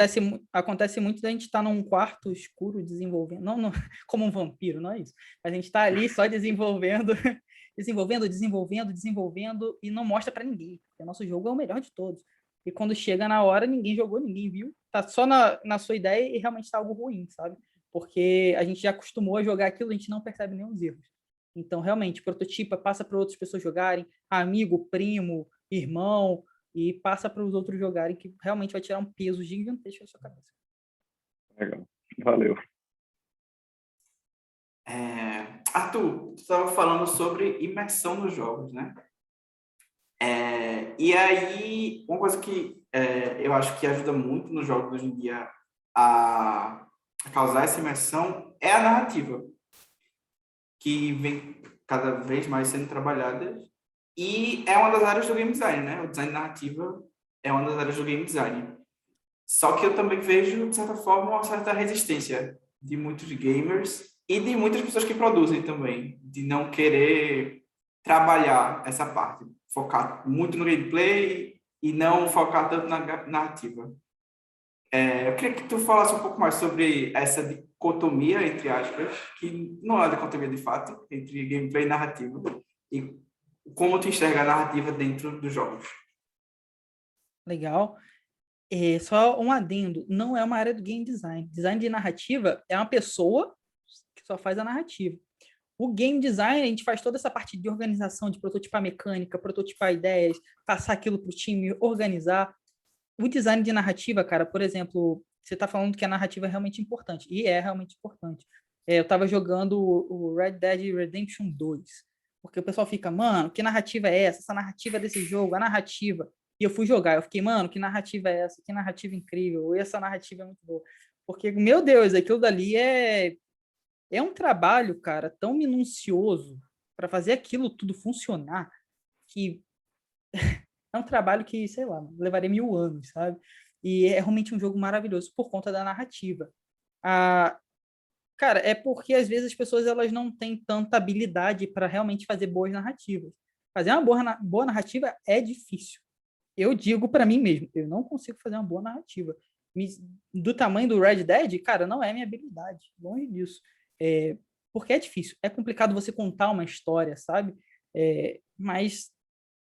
Speaker 1: Acontece muito da gente estar num quarto escuro desenvolvendo, não como um vampiro, não é isso. A gente está ali só desenvolvendo, desenvolvendo e não mostra para ninguém. Porque o nosso jogo é o melhor de todos. E quando chega na hora, ninguém jogou, ninguém viu. Tá só na sua ideia e realmente está algo ruim, sabe? Porque a gente já acostumou a jogar aquilo, a gente não percebe nenhum erros. Então, realmente, prototipa, passa para outras pessoas jogarem, amigo, primo, irmão, e passa para os outros jogarem, que realmente vai tirar um peso gigantesco da sua cabeça.
Speaker 3: Legal. Valeu.
Speaker 2: Arthur, tu estava falando sobre imersão nos jogos, né? E aí, uma coisa que eu acho que ajuda muito nos jogos hoje em dia a causar essa imersão é a narrativa, que vem cada vez mais sendo trabalhada e é uma das áreas do game design, né? O design narrativa é uma das áreas do game design. Só que eu também vejo, de certa forma, uma certa resistência de muitos gamers e de muitas pessoas que produzem também, de não querer trabalhar essa parte, focar muito no gameplay e não focar tanto na narrativa. Eu queria que tu falasse um pouco mais sobre essa dicotomia, entre aspas, que não é uma dicotomia de fato, entre gameplay e narrativa, e como tu enxerga a narrativa dentro dos jogos.
Speaker 1: Legal. Só um adendo, não é uma área do game design. Design de narrativa é uma pessoa que só faz a narrativa. O game design, a gente faz toda essa parte de organização, de prototipar mecânica, prototipar ideias, passar aquilo para o time, organizar. O design de narrativa, cara, por exemplo, você está falando que a narrativa é realmente importante, e é realmente importante. Eu estava jogando o Red Dead Redemption 2, porque o pessoal fica, mano, que narrativa é essa? Essa narrativa desse jogo, a narrativa. E eu fui jogar, eu fiquei, mano, que narrativa é essa? Que narrativa incrível, essa narrativa é muito boa. Porque, meu Deus, aquilo dali é um trabalho, cara, tão minucioso para fazer aquilo tudo funcionar, que é um trabalho que, sei lá, levaria 1000 anos, sabe? E é realmente um jogo maravilhoso por conta da narrativa. Ah, cara, é porque às vezes as pessoas elas não têm tanta habilidade para realmente fazer boas narrativas. Fazer uma boa narrativa é difícil. Eu digo para mim mesmo, eu não consigo fazer uma boa narrativa. Do tamanho do Red Dead, cara, não é minha habilidade, longe disso. Porque é difícil, é complicado você contar uma história, sabe? Mas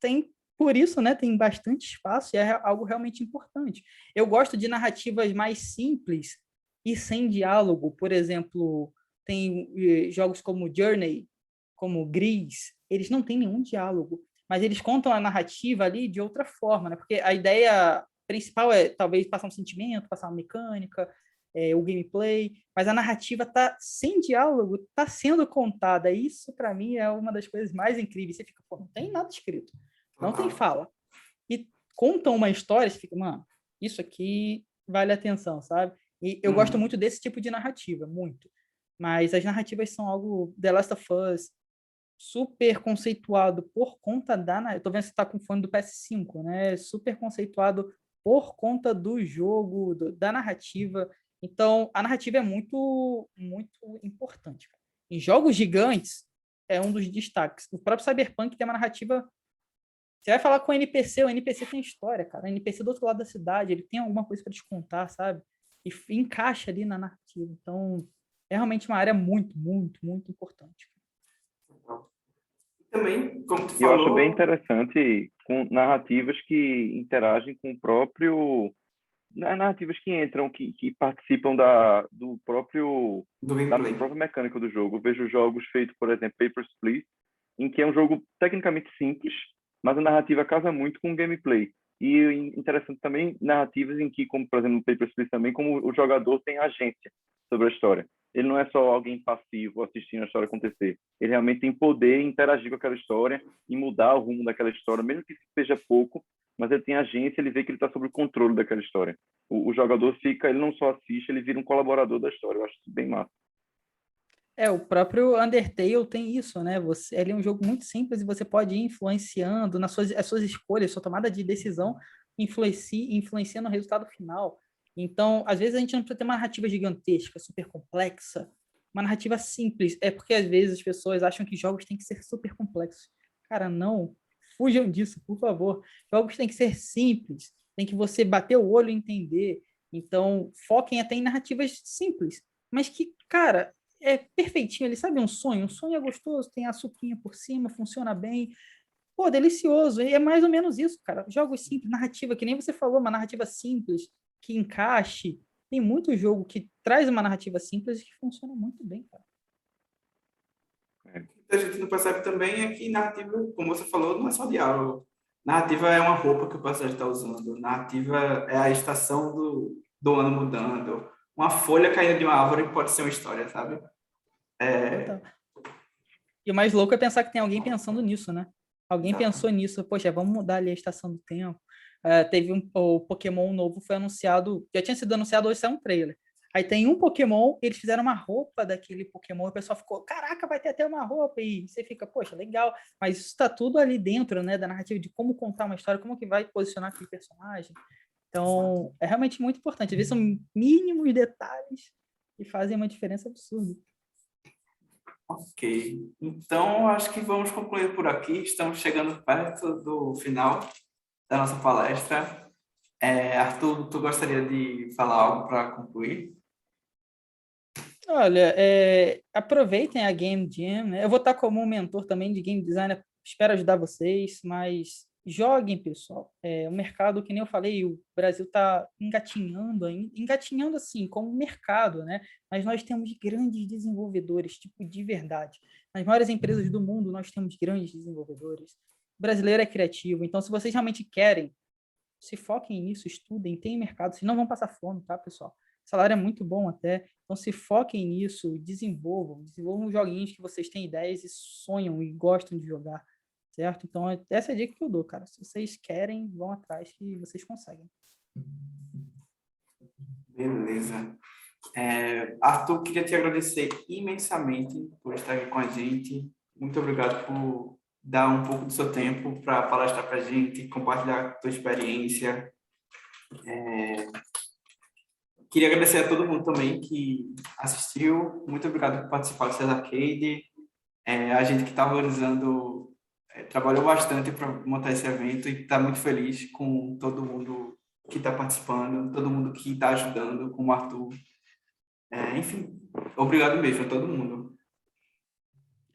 Speaker 1: tem, por isso, né, tem bastante espaço e é algo realmente importante. Eu gosto de narrativas mais simples e sem diálogo. Por exemplo, tem jogos como Journey, como Gris, eles não têm nenhum diálogo, mas eles contam a narrativa ali de outra forma, né? Porque a ideia principal é talvez passar um sentimento, passar uma mecânica, o gameplay, mas a narrativa tá sem diálogo, tá sendo contada. Isso para mim é uma das coisas mais incríveis. Você fica, pô, não tem nada escrito, não tem
Speaker 2: Total.
Speaker 1: fala. E contam uma história, você fica, mano, isso aqui vale a atenção, sabe? E eu gosto muito desse tipo de narrativa, muito. Mas as narrativas são algo The Last of Us, super conceituado por conta da... Tô vendo que você tá com fone do PS5, né? Super conceituado por conta do jogo, da narrativa. Então, a narrativa é muito, muito importante. Em jogos gigantes, é um dos destaques. O próprio Cyberpunk tem uma narrativa... Você vai falar com o NPC tem história, cara. O NPC do outro lado da cidade, ele tem alguma coisa para te contar, sabe? E encaixa ali na narrativa. Então, é realmente uma área muito, muito, muito importante.
Speaker 2: Também, como tu
Speaker 3: E eu acho bem
Speaker 2: falou,
Speaker 3: interessante com narrativas que interagem com o próprio... Narrativas que entram, que participam do próprio...
Speaker 2: do
Speaker 3: da
Speaker 2: gameplay.
Speaker 3: própria mecânica do jogo. Eu vejo jogos feitos, por exemplo, Papers, Please, em que é um jogo tecnicamente simples, mas a narrativa casa muito com o gameplay. E interessante também narrativas em que, como por exemplo no Papers, Please também, como o jogador tem agência sobre a história. Ele não é só alguém passivo assistindo a história acontecer. Ele realmente tem poder em interagir com aquela história e mudar o rumo daquela história, mesmo que seja pouco, mas ele tem agência, ele vê que ele está sob o controle daquela história. O jogador fica, ele não só assiste, ele vira um colaborador da história. Eu acho isso bem massa.
Speaker 1: O próprio Undertale tem isso, né? Ele é um jogo muito simples e você pode ir influenciando as suas escolhas, sua tomada de decisão influencia no resultado final. Então, às vezes a gente não precisa ter uma narrativa gigantesca, super complexa, uma narrativa simples. É porque às vezes as pessoas acham que jogos têm que ser super complexos. Cara, não. Fujam disso, por favor. Jogos têm que ser simples, tem que você bater o olho e entender. Então, foquem até em narrativas simples, mas que, cara, é perfeitinho, ele sabe um sonho é gostoso, tem açuquinha por cima, funciona bem, pô, delicioso, e é mais ou menos isso, cara, jogos simples, narrativa, que nem você falou, uma narrativa simples, que encaixe, tem muito jogo que traz uma narrativa simples e que funciona muito bem, cara.
Speaker 2: O que a gente não percebe também é que narrativa, como você falou, não é só diálogo. Narrativa é uma roupa que o personagem está usando. Narrativa é a estação do ano mudando. Uma folha caindo de uma árvore pode ser uma história, sabe?
Speaker 1: Total. E o mais louco é pensar que tem alguém pensando nisso, né? Alguém pensou nisso, poxa, vamos mudar ali a estação do tempo. Teve o Pokémon novo, foi anunciado, já tinha sido anunciado, hoje saiu um trailer. Aí tem um Pokémon, eles fizeram uma roupa daquele Pokémon, o pessoal ficou, caraca, vai ter até uma roupa, e você fica, poxa, legal, mas isso está tudo ali dentro, né, da narrativa de como contar uma história, como que vai posicionar aquele personagem. Então, é realmente muito importante. Às vezes são mínimos detalhes que fazem uma diferença absurda.
Speaker 2: Ok. Então, acho que vamos concluir por aqui. Estamos chegando perto do final da nossa palestra. Arthur, tu gostaria de falar algo para concluir?
Speaker 1: Olha, aproveitem a Game Jam, né? Eu vou estar como um mentor também de game design, espero ajudar vocês, mas joguem, pessoal. O mercado, que nem eu falei, o Brasil está engatinhando ainda, engatinhando assim, como mercado, né? Mas nós temos grandes desenvolvedores, tipo, de verdade. Nas maiores empresas do mundo, nós temos grandes desenvolvedores. O brasileiro é criativo, então se vocês realmente querem, se foquem nisso, estudem, tem mercado, senão vão passar fome, tá, pessoal? O salário é muito bom até, então se foquem nisso, desenvolvam joguinhos que vocês têm ideias e sonham e gostam de jogar, certo? Então essa é a dica que eu dou, cara. Se vocês querem, vão atrás que vocês conseguem.
Speaker 2: Beleza. Arthur, queria te agradecer imensamente por estar aqui com a gente. Muito obrigado por dar um pouco do seu tempo para palestrar para a gente, compartilhar a tua experiência. Queria agradecer a todo mundo também que assistiu. Muito obrigado por participar do César Arcade. A gente que está organizando trabalhou bastante para montar esse evento e está muito feliz com todo mundo que está participando, todo mundo que está ajudando, como o Arthur. Enfim, obrigado mesmo a todo mundo.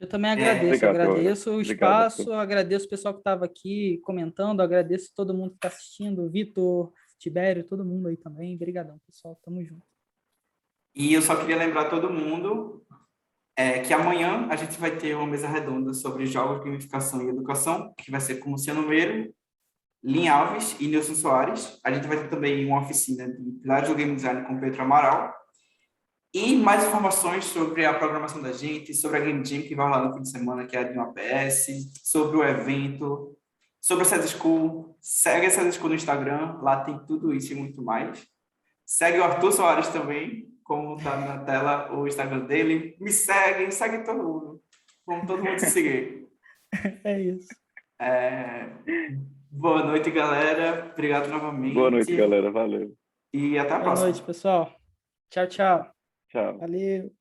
Speaker 1: Eu também agradeço,
Speaker 3: Obrigado,
Speaker 1: agradeço o
Speaker 3: obrigado,
Speaker 1: espaço,
Speaker 3: Arthur.
Speaker 1: agradeço o pessoal que estava aqui comentando, agradeço todo mundo que está assistindo, Vitor, Tibério, todo mundo aí também. Obrigadão, pessoal. Tamo junto.
Speaker 2: E eu só queria lembrar todo mundo que amanhã a gente vai ter uma mesa redonda sobre jogos, gamificação e educação, que vai ser com Luciano Meiro, Lin Alves e Nilson Soares. A gente vai ter também uma oficina de pilares do game design com Pedro Amaral. E mais informações sobre a programação da gente, sobre a Game Jam que vai rolar no fim de semana, que é a de uma PS, sobre o evento, sobre a SESI School. Segue a SESI School no Instagram, lá tem tudo isso e muito mais. Segue o Arthur Soares também, como está na tela o Instagram dele. Me segue todo mundo. Vamos todo mundo se seguir.
Speaker 1: É isso.
Speaker 2: Boa noite, galera. Obrigado novamente.
Speaker 3: Boa noite, galera. Valeu.
Speaker 2: E até a
Speaker 1: Boa
Speaker 2: próxima.
Speaker 1: noite, pessoal. Tchau, tchau.
Speaker 3: Tchau.
Speaker 1: Valeu.